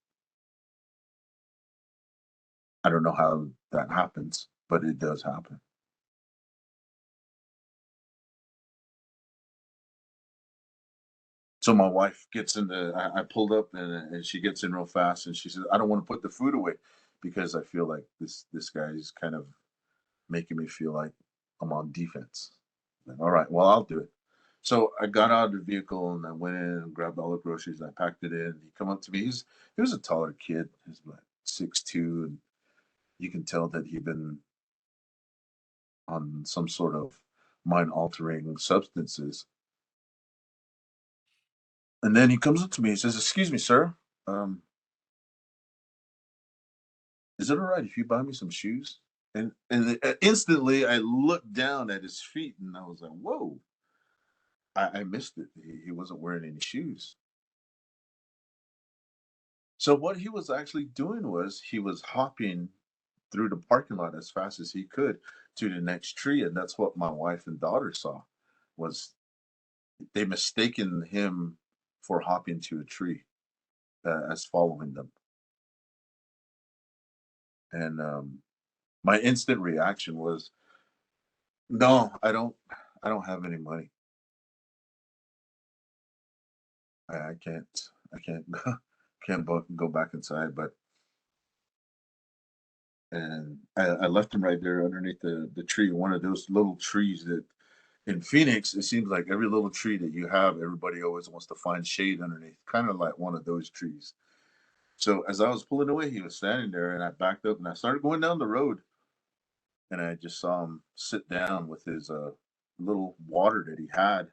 I don't know how that happens, but it does happen. So my wife gets in I pulled up and she gets in real fast and she says, I don't want to put the food away because I feel like this guy is kind of making me feel like I'm on defense. Like, all right, well, I'll do it. So I got out of the vehicle and I went in and grabbed all the groceries. I packed it in. He come up to me. He was a taller kid. He's like 6'2", and you can tell that he'd been on some sort of mind altering substances. And then he comes up to me. He says, "Excuse me, sir. Um, is it all right if you buy me some shoes?" And instantly I looked down at his feet and I was like, "Whoa!" I missed it. He wasn't wearing any shoes. So what he was actually doing was he was hopping through the parking lot as fast as he could to the next tree, and that's what my wife and daughter saw. Was they mistaken him for hopping to a tree as following them? And my instant reaction was, "No, I don't have any money. I can't. I can't. Can't go back inside." But and I left him right there underneath the tree, one of those little trees that in Phoenix, it seems like every little tree that you have, everybody always wants to find shade underneath, kind of like one of those trees. So as I was pulling away, he was standing there, and I backed up and I started going down the road, and I just saw him sit down with his little water that he had.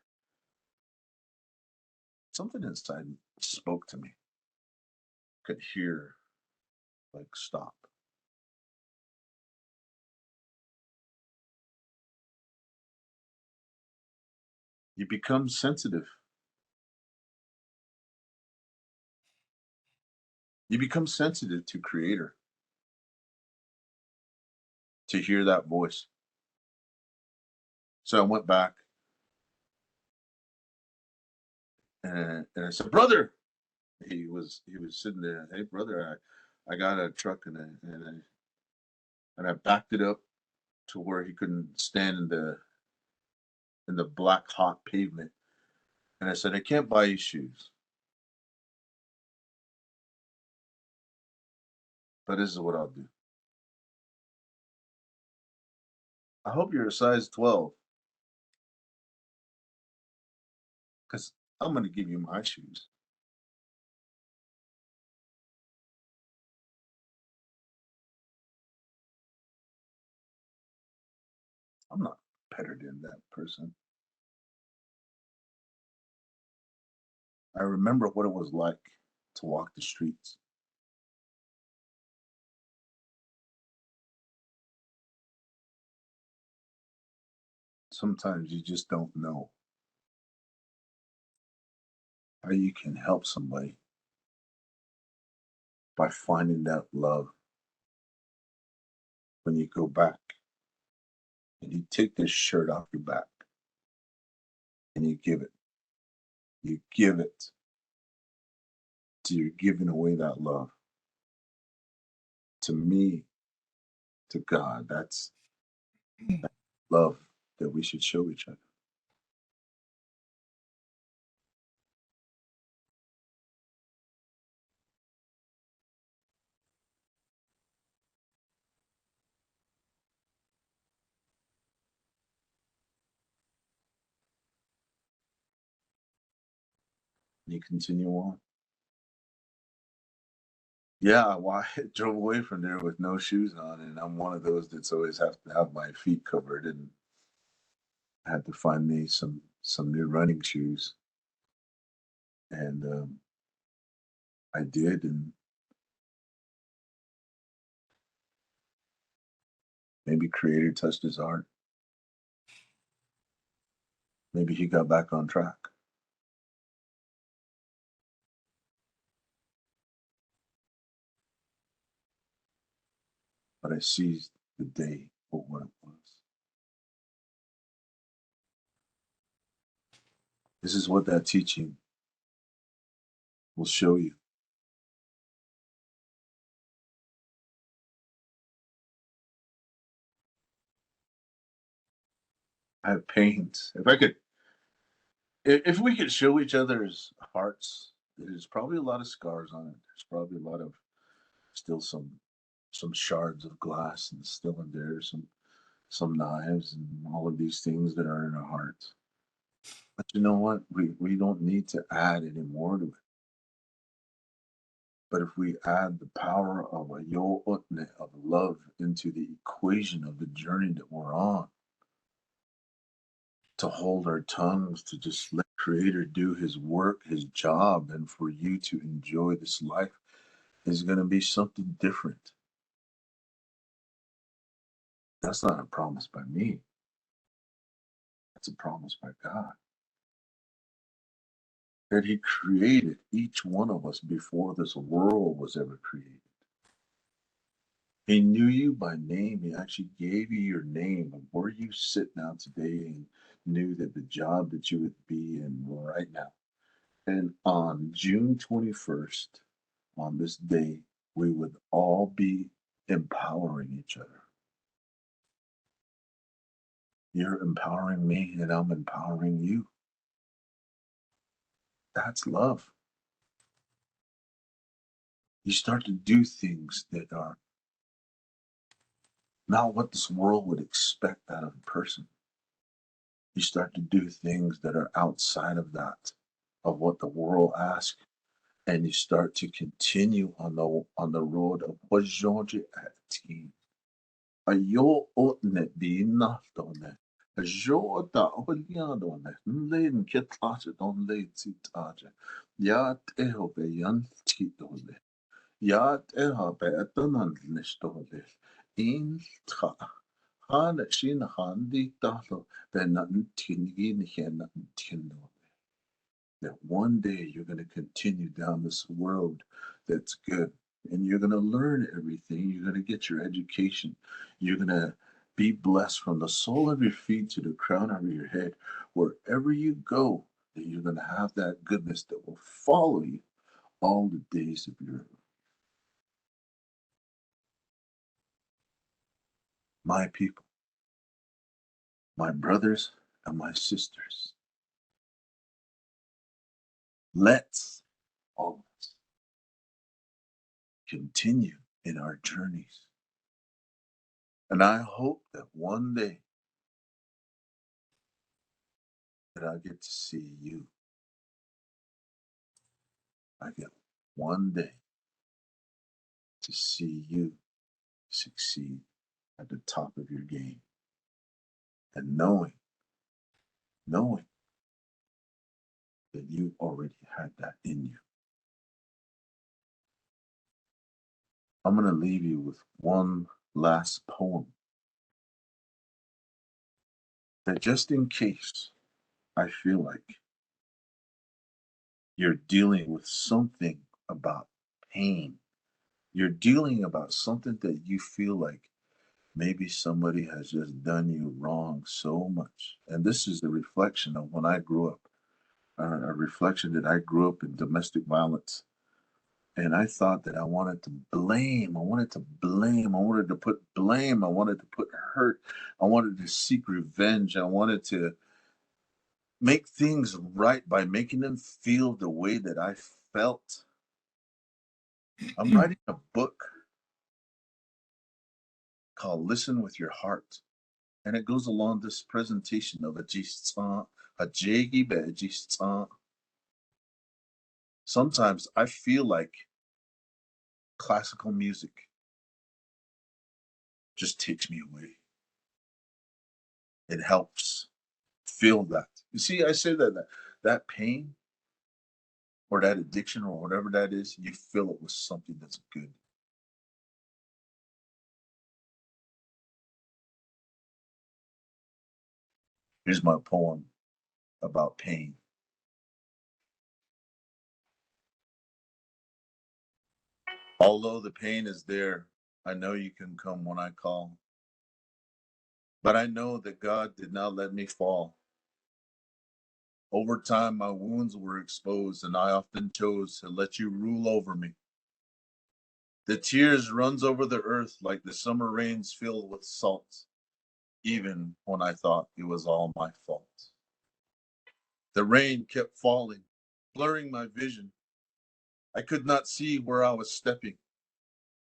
Something inside spoke to me. Could hear like stop. You become sensitive. You become sensitive to Creator, to hear that voice. So I went back and I said, "Brother," he was sitting there. "Hey, brother, I got a truck and I backed it up to where he couldn't stand in the black hot pavement. And I said, I can't buy you shoes, but this is what I'll do. I hope you're a size 12 because I'm going to give you my shoes." I'm not better than that person. I remember what it was like to walk the streets. Sometimes you just don't know how you can help somebody by finding that love when you go back and you take this shirt off your back and you give it. You give it to you're giving away that love to me, to God. That's love that we should show each other. You continue on. Yeah, well, I drove away from there with no shoes on, and I'm one of those that's always have to have my feet covered, and I had to find me some new running shoes, and I did, and maybe Creator touched his heart. Maybe he got back on track. But I seized the day for what it was. This is what that teaching will show you. I have pains. If we could show each other's hearts, there's probably a lot of scars on it. There's probably a lot of still some shards of glass and still in there, some knives and all of these things that are in our hearts. But you know what? We don't need to add any more to it. But if we add the power of a yo'otne of love into the equation of the journey that we're on, to hold our tongues, to just let Creator do his work, his job, and for you to enjoy this life is going to be something different. That's not a promise by me. That's a promise by God. That he created each one of us before this world was ever created. He knew you by name. He actually gave you your name of where you sit now today and knew that the job that you would be in right now. And on June 21st, on this day, we would all be empowering each other. You're empowering me, and I'm empowering you. That's love. You start to do things that are not what this world would expect out of a person. You start to do things that are outside of that, of what the world asks, and you start to continue on the road of what George at a yo otne di naftone. A jo da oliadone, lein ketlache don leid sitaje. Ja teho be jan titole. Ja teho be etonan nistole. In tra. Han shin han di talo be nan tingin hen tindo. That one day you're going to continue down this road that's good, and you're going to learn everything. You're going to get your education. You're going to be blessed from the sole of your feet to the crown of your head. Wherever you go, that you're going to have that goodness that will follow you all the days of your life. My people, my brothers and my sisters, let's all of us continue in our journeys. And I hope that one day that I get to see you. I get one day to see you succeed at the top of your game. And knowing that you already had that in you. I'm going to leave you with one last poem that just in case I feel like you're dealing with something about pain, you're dealing about something that you feel like maybe somebody has just done you wrong so much. And this is the reflection of when I grew up, a reflection that I grew up in domestic violence. And I thought that I wanted to blame, I wanted to blame, I wanted to put blame, I wanted to put hurt, I wanted to seek revenge, I wanted to make things right by making them feel the way that I felt. I'm writing a book called Listen with Your Heart. And it goes along this presentation of a jagi be sometimes I feel like classical music just takes me away. It helps feel that. You see, I say that pain or that addiction or whatever that is, you fill it with something that's good. Here's my poem about pain. Although the pain is there, I know you can come when I call. But I know that God did not let me fall. Over time, my wounds were exposed, and I often chose to let you rule over me. The tears runs over the earth like the summer rains filled with salt, even when I thought it was all my fault. The rain kept falling, blurring my vision. I could not see where I was stepping.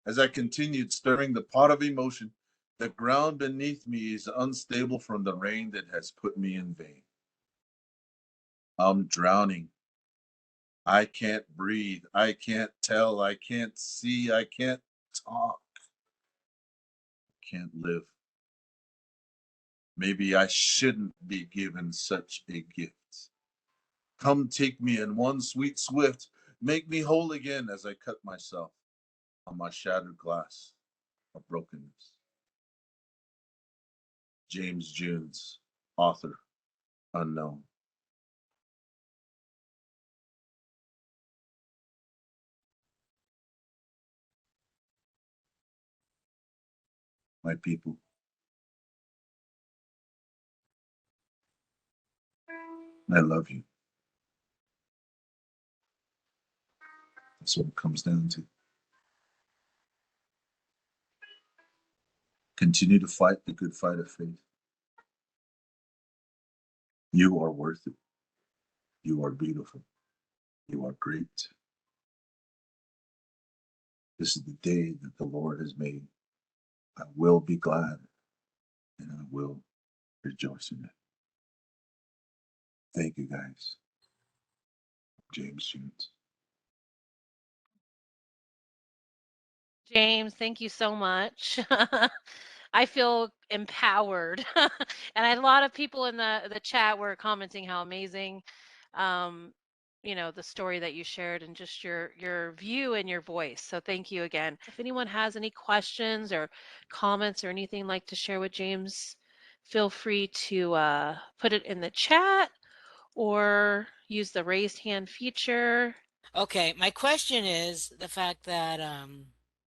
As I continued stirring the pot of emotion, the ground beneath me is unstable from the rain that has put me in vain. I'm drowning. I can't breathe. I can't tell. I can't see. I can't talk. I can't live. Maybe I shouldn't be given such a gift. Come take me in one sweet swift. Make me whole again as I cut myself on my shattered glass of brokenness. James Jones, author, unknown. My people, I love you. That's what it comes down to. Continue to fight the good fight of faith. You are worth it. You are beautiful. You are great. This is the day that the Lord has made. I will be glad and I will rejoice in it. Thank you, guys. James Jones. James, thank you so much. I feel empowered. And a lot of people in the chat were commenting how amazing um the story that you shared and just your view and your voice. So thank you again. If anyone has any questions or comments or anything like to share with James, feel free to put it in the chat or use the raised hand feature. Okay, my question is the fact that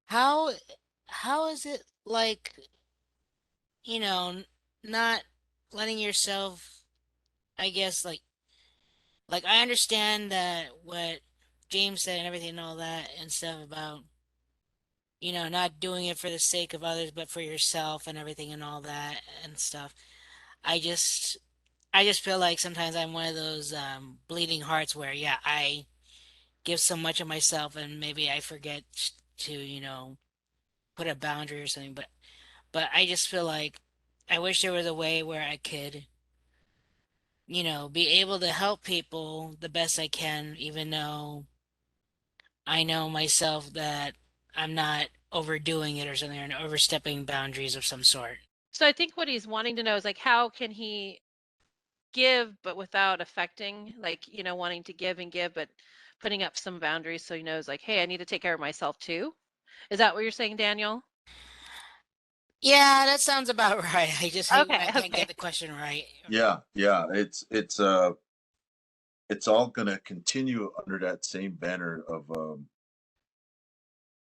how how is it like, you know, not letting yourself, I guess, like I understand that what James said and everything and all that and stuff about, not doing it for the sake of others but for yourself and everything and all that and stuff. I just I just feel like sometimes I'm one of those bleeding hearts where yeah, I give so much of myself and maybe I forget to, put a boundary or something, but I just feel like I wish there was a way where I could, be able to help people the best I can, even though I know myself that I'm not overdoing it or something or overstepping boundaries of some sort. So I think what he's wanting to know is like how can he give but without affecting, like, wanting to give and give but putting up some boundaries so he knows like, hey, I need to take care of myself too. Is that what you're saying, Daniel? Yeah, that sounds about right. I just hate when Okay, I can't okay. get the question right. Yeah, yeah. It's all gonna continue under that same banner of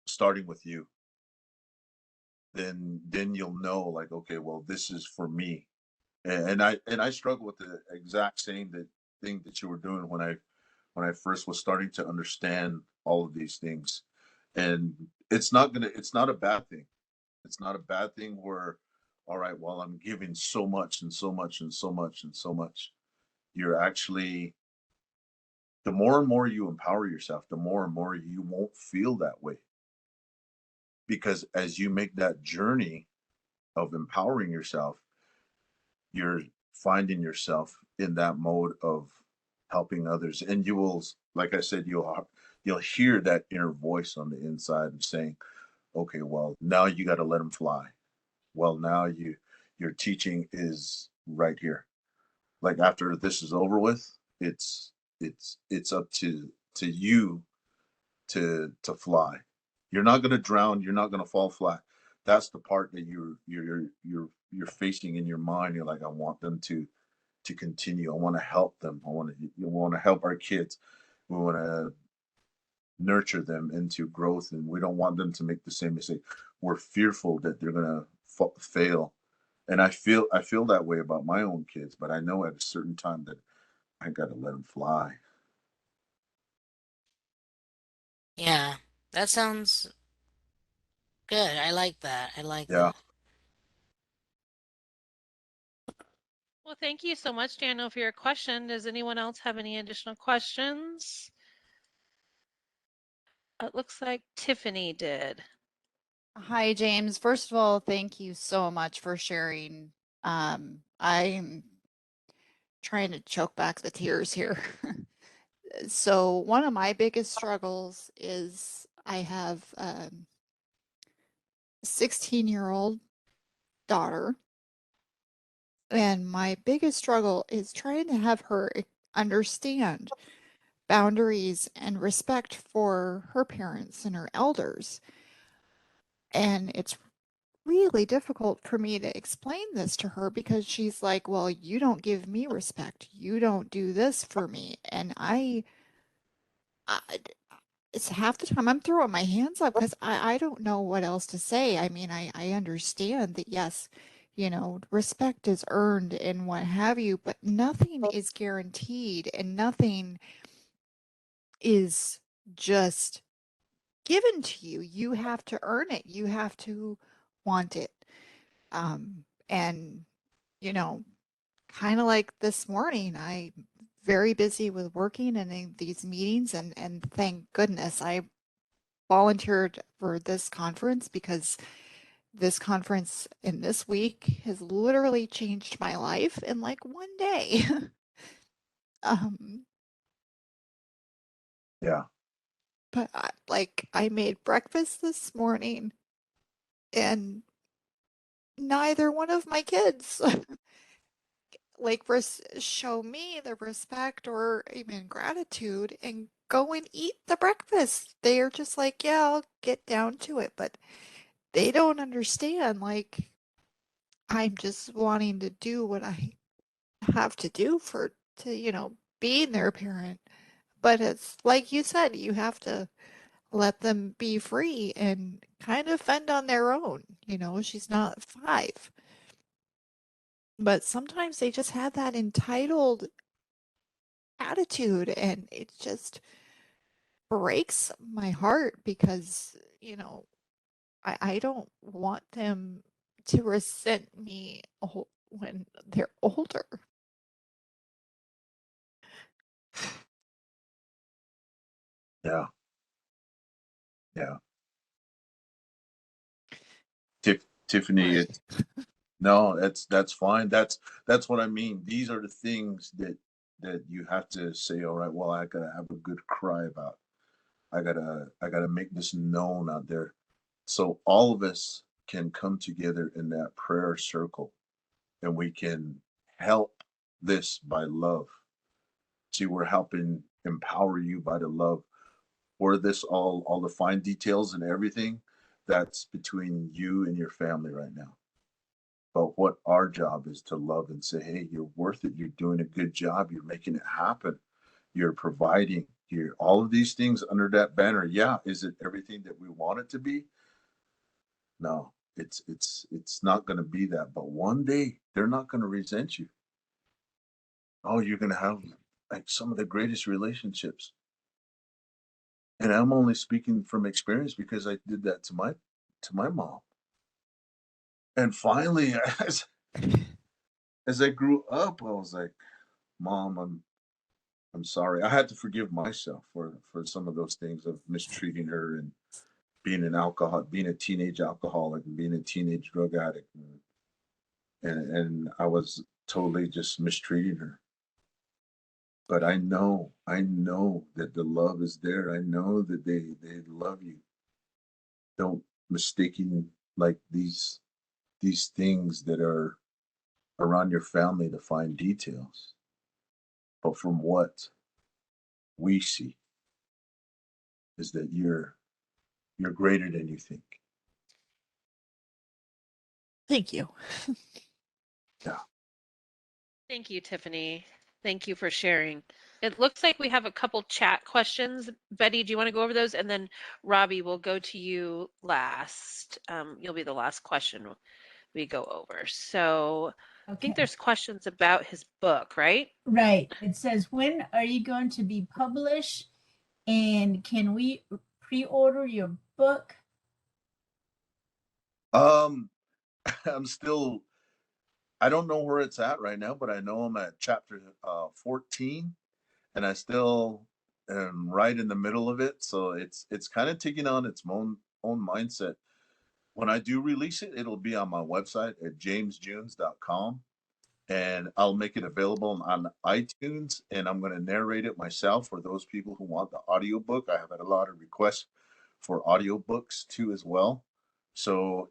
starting with you. Then you'll know like, okay, well, this is for me. And I struggle with the exact same thing that you were doing when I first was starting to understand all of these things. And it's not a bad thing. It's not a bad thing where, all right, well, I'm giving so much and so much and so much and so much. You're actually, the more and more you empower yourself, the more and more you won't feel that way. Because as you make that journey of empowering yourself, you're finding yourself in that mode of helping others. And you will, like I said, you'll hear that inner voice on the inside saying, okay, well, now you got to let them fly. Well, now your teaching is right here. Like after this is over with, it's up to you to fly. You're not going to drown. You're not going to fall flat. That's the part that you're facing in your mind. You're like, I want them to continue. I want to help them. You want to help our kids. We want to nurture them into growth, and we don't want them to make the same mistake. We're fearful that they're gonna fail, and I feel that way about my own kids. But I know at a certain time that I gotta let them fly. Yeah, that sounds good. I like that. I like Yeah. that. Well, thank you so much, Daniel, for your question. Does anyone else have any additional questions? It looks like Tiffany did. Hi, James. First of all, thank you so much for sharing. I'm trying to choke back the tears here. So, one of my biggest struggles is I have a 16-year-old daughter, and my biggest struggle is trying to have her understand boundaries and respect for her parents and her elders. And it's really difficult for me to explain this to her because she's like, "Well, you don't give me respect. You don't do this for me." And I it's half the time I'm throwing my hands up because I don't know what else to say. I mean, I understand that yes, respect is earned and what have you, but nothing is guaranteed and nothing is just given to you. You have to earn it. You have to want it. And you know, kind of like this morning, I very busy with working and in these meetings and thank goodness I volunteered for this conference because this conference in this week has literally changed my life in like one day. um, Yeah. but I made breakfast this morning and neither one of my kids show me the respect or even gratitude and go and eat the breakfast. They are just like, yeah, I'll get down to it, but they don't understand. Like, I'm just wanting to do what I have to do to being their parent. But it's like you said, you have to let them be free and kind of fend on their own. She's not 5. But sometimes they just have that entitled attitude and it just breaks my heart because, I don't want them to resent me when they're older. Yeah. Yeah. Tiffany, Sorry. it no, that's fine. That's what I mean. These are the things that you have to say, all right, well, I gotta have a good cry about. I gotta make this known out there. So all of us can come together in that prayer circle and we can help this by love. See, we're helping empower you by the love. Or this all the fine details and everything, that's between you and your family right now. But what our job is to love and say, hey, you're worth it. You're doing a good job. You're making it happen. You're providing. You're all of these things under that banner. Yeah, is it everything that we want it to be? No, it's not going to be that. But one day they're not going to resent you. Oh, you're going to have like some of the greatest relationships. And I'm only speaking from experience because I did that to my mom. And finally, as I grew up, I was like, Mom, I'm sorry. I had to forgive myself for some of those things of mistreating her and being a teenage alcoholic and being a teenage drug addict, and I was totally just mistreating her. but I know that the love is there. I know that they love you. Don't mistaking like these things that are around your family to find details. But from what we see is that you're greater than you think. Thank you. Yeah. Thank you, Tiffany. Thank you for sharing. It looks like we have a couple chat questions. Betty, do you want to go over those? And then Robbie, we'll go to you last. You'll be the last question we go over. So I think Okay. there's questions about his book, right? Right. It says, when are you going to be published? And can we pre-order your book? Um, I'm still I don't know where it's at right now, but I know I'm at chapter 14, and I still am right in the middle of it. So it's kind of taking on its own mindset. When I do release it, it'll be on my website at jamesjones.com, and I'll make it available on iTunes, and I'm going to narrate it myself for those people who want the audiobook. I have had a lot of requests for audiobooks too as well. So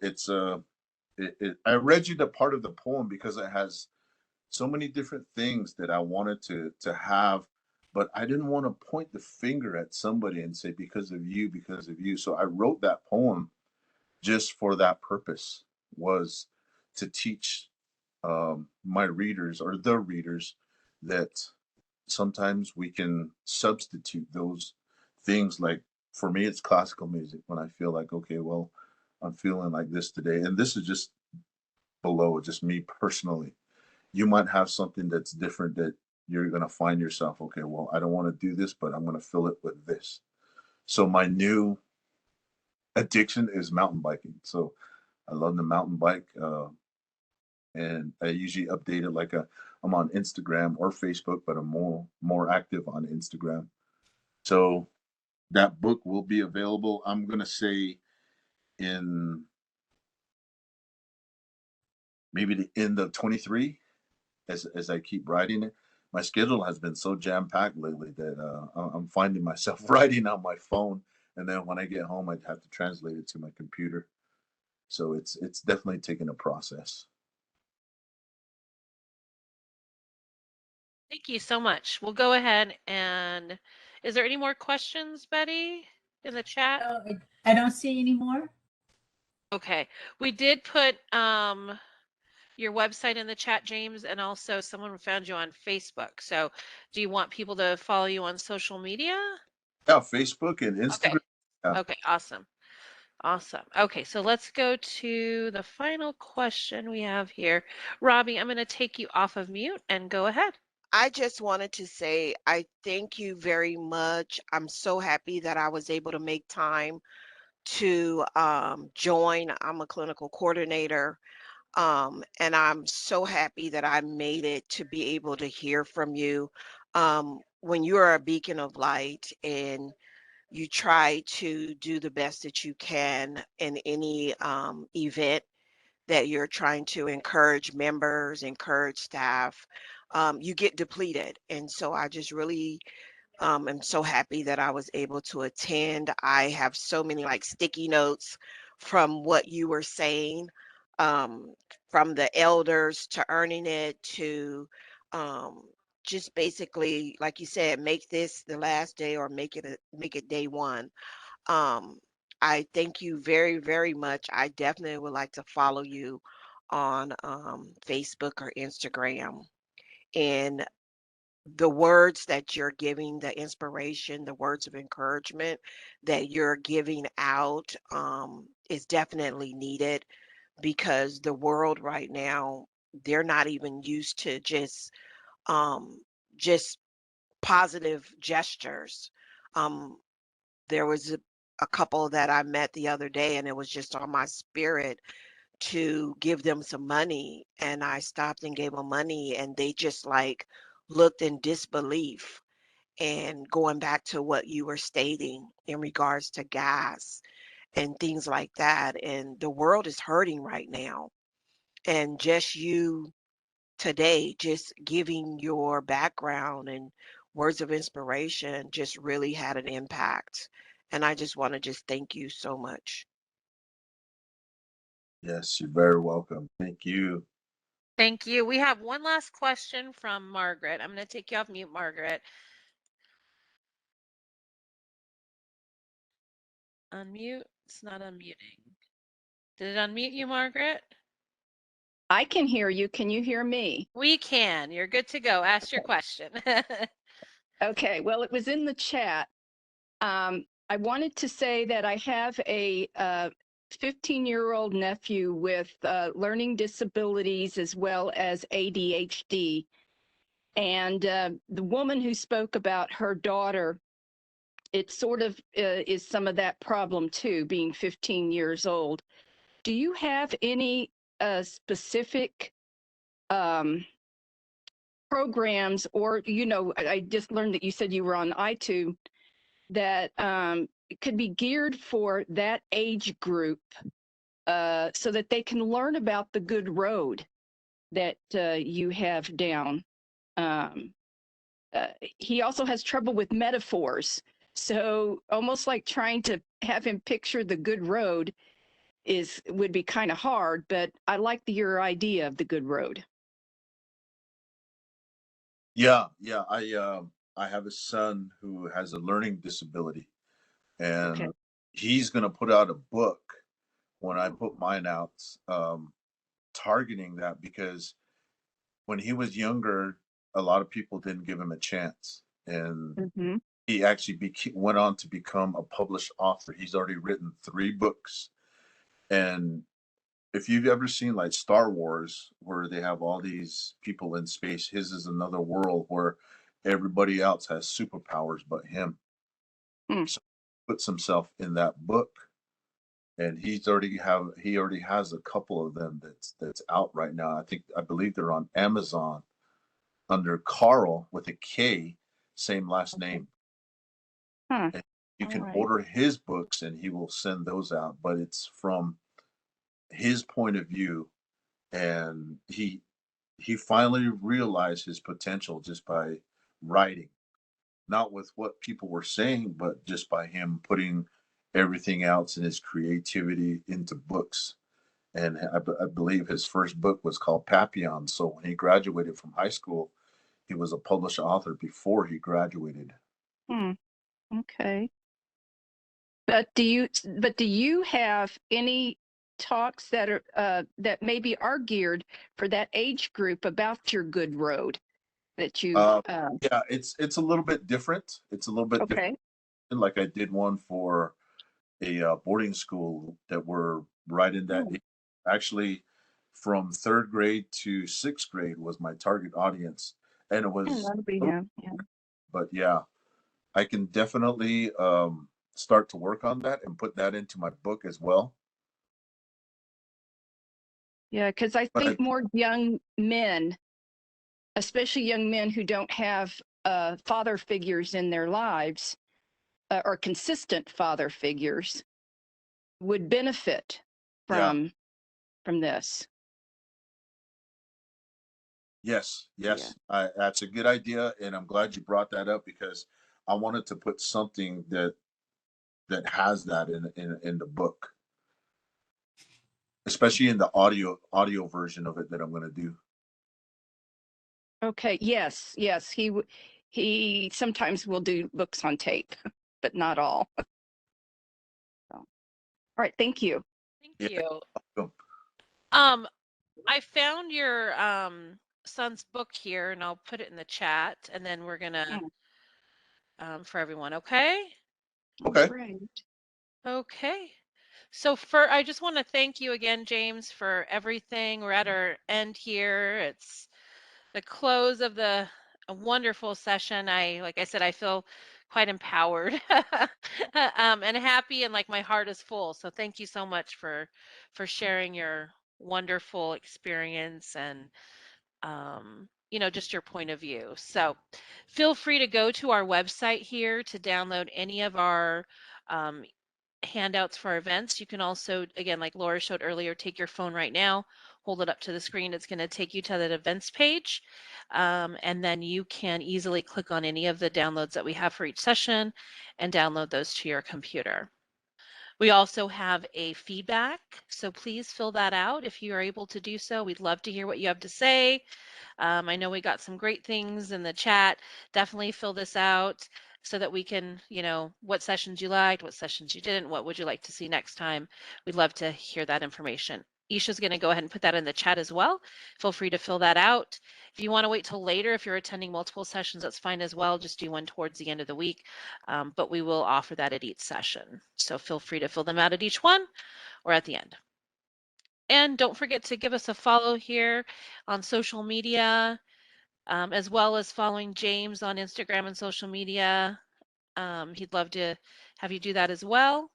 I read you the part of the poem because it has so many different things that I wanted to have, but I didn't want to point the finger at somebody and say because of you, because of you. So I wrote that poem just for that purpose, was to teach my readers or the readers that sometimes we can substitute those things. Like for me it's classical music when I feel like, okay, well, I'm feeling like this today, and this is just below just me personally. You might have something that's different that you're going to find yourself, okay, well, I don't want to do this, but I'm going to fill it with this. So my new addiction is mountain biking. So I love the mountain bike, and I usually update it like I'm on Instagram or Facebook, but I'm more active on Instagram. So that book will be available, I'm going to say, in maybe the end of 23, as I keep writing it. My schedule has been so jam packed lately that I'm finding myself writing on my phone, and then when I get home, I'd have to translate it to my computer. So it's definitely taken a process. Thank you so much. We'll go ahead and is there any more questions, Betty, in the chat? No, I don't see any more. Okay. We did put your website in the chat, James, and also someone found you on Facebook. So do you want people to follow you on social media? Yeah, Facebook and Okay. Instagram. Yeah. Okay, awesome. Awesome. Okay, so let's go to the final question we have here. Robbie, I'm going to take you off of mute and go ahead. I just wanted to say I thank you very much. I'm so happy that I was able to make time to join. I'm a clinical coordinator, and I'm so happy that I made it to be able to hear from you. When you are a beacon of light and you try to do the best that you can in any event that you're trying to encourage members, encourage staff, you get depleted. And so I just really am so happy that I was able to attend. I have so many like sticky notes from what you were saying, um, from the elders to earning it to um, just basically, like you said, make this the last day or make it day one. um, I thank you very, very much. I definitely would like to follow you on Facebook or Instagram. And the words that you're giving, the inspiration, the words of encouragement that you're giving out is definitely needed because the world right now, they're not even used to um, just positive gestures. Um, there was a couple that I met the other day, and it was just on my spirit to give them some money. And I stopped and gave them money, and they just like looked in disbelief. And going back to what you were stating in regards to gas and things like that, and the world is hurting right now. And just you today, just giving your background and words of inspiration just really had an impact. And I just want to just thank you so much. Yes, you're very welcome. Thank you. Thank you. We have one last question from Margaret. I'm going to take you off mute, Margaret. Unmute. It's not unmuting. Did it unmute you, Margaret? I can hear you. Can you hear me? We can. You're good to go. Ask your question. Okay, well, it was in the chat. I wanted to say that I have a 15-year-old nephew with learning disabilities as well as ADHD. And the woman who spoke about her daughter, it sort of is some of that problem too, being 15 years old. Do you have any specific programs, or I just learned that you said you were on iTunes, that could be geared for that age group, so that they can learn about the good road that you have down. um, he also has trouble with metaphors, so almost like trying to have him picture the good road would be kind of hard, but I like your idea of the good road. Yeah, yeah. I have a son who has a learning disability, Okay. and he's gonna put out a book when I put mine out, targeting that, because when he was younger, a lot of people didn't give him a chance, and Mm-hmm. he actually went on to become a published author. He's already written 3 books, and if you've ever seen like Star Wars, where they have all these people in space, his is another world where everybody else has superpowers but him. Hmm. So he puts himself in that book, and he already has a couple of them that's out right now. I believe they're on Amazon under Carl with a K, same last name. Huh. And you All can right. order his books and he will send those out, but it's from his point of view, and he finally realized his potential just by writing, not with what people were saying, but just by him putting everything else in his creativity into books. And I believe his first book was called Papillon. So when he graduated from high school, he was a published author before he graduated. Hmm. Okay. But do you have any talks that are that maybe are geared for that age group about your good road that you Uh, yeah, it's a little bit different. It's a little bit different. okay. Like I did one for a boarding school that were right in that Hmm. actually from 3rd grade to 6th grade was my target audience, and it Yeah, was, that'll be him. Yeah. but yeah, I can definitely start to work on that and put that into my book as well. Yeah, because I But think more young men, especially young men who don't have father figures in their lives, or consistent father figures, would benefit yeah, from this. yes, Yeah. yes, that's a good idea, and I'm glad you brought that up because I wanted to put something that has that in the book, especially in the audio version of it that I'm going to do. Okay. Yes. Yes. He sometimes will do books on tape, but not all. So, all right. Thank you. Thank Yeah. you. Welcome. I found your son's book here, and I'll put it in the chat, and then we're gonna Hmm. for everyone. Okay. All Okay. right. Okay. So I just want to thank you again, James, for everything. We're at our end here. It's the close of a wonderful session. Like I said, I feel quite empowered and happy, and like my heart is full. So thank you so much for sharing your wonderful experience and just your point of view. So feel free to go to our website here to download any of our um, handouts for our events. You can also, again, like Laura showed earlier, take your phone right now, hold it up to the screen, it's going to take you to that events page. And then you can easily click on any of the downloads that we have for each session and download those to your computer. We also have a feedback, so please fill that out if you are able to do so. We'd love to hear what you have to say. I know we got some great things in the chat. Definitely fill this out so that we can, what sessions you liked, what sessions you didn't, what would you like to see next time. We'd love to hear that information. Isha's going to go ahead and put that in the chat as well. Feel free to fill that out. If you want to wait till later, if you're attending multiple sessions, that's fine as well. Just do one towards the end of the week, but we will offer that at each session. So feel free to fill them out at each one or at the end. And don't forget to give us a follow here on social media, as well as following James on Instagram and social media. He'd love to have you do that as well.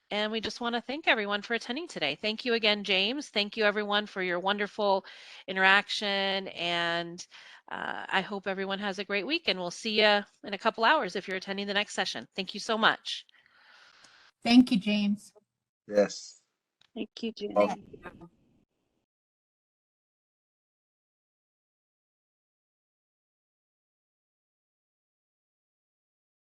And we just want to thank everyone for attending today. Thank you again, James. Thank you, everyone, for your wonderful interaction. And I hope everyone has a great week. And we'll see you in a couple hours if you're attending the next session. Thank you so much. Thank you, James. Yes. Thank you, Well, Jenny.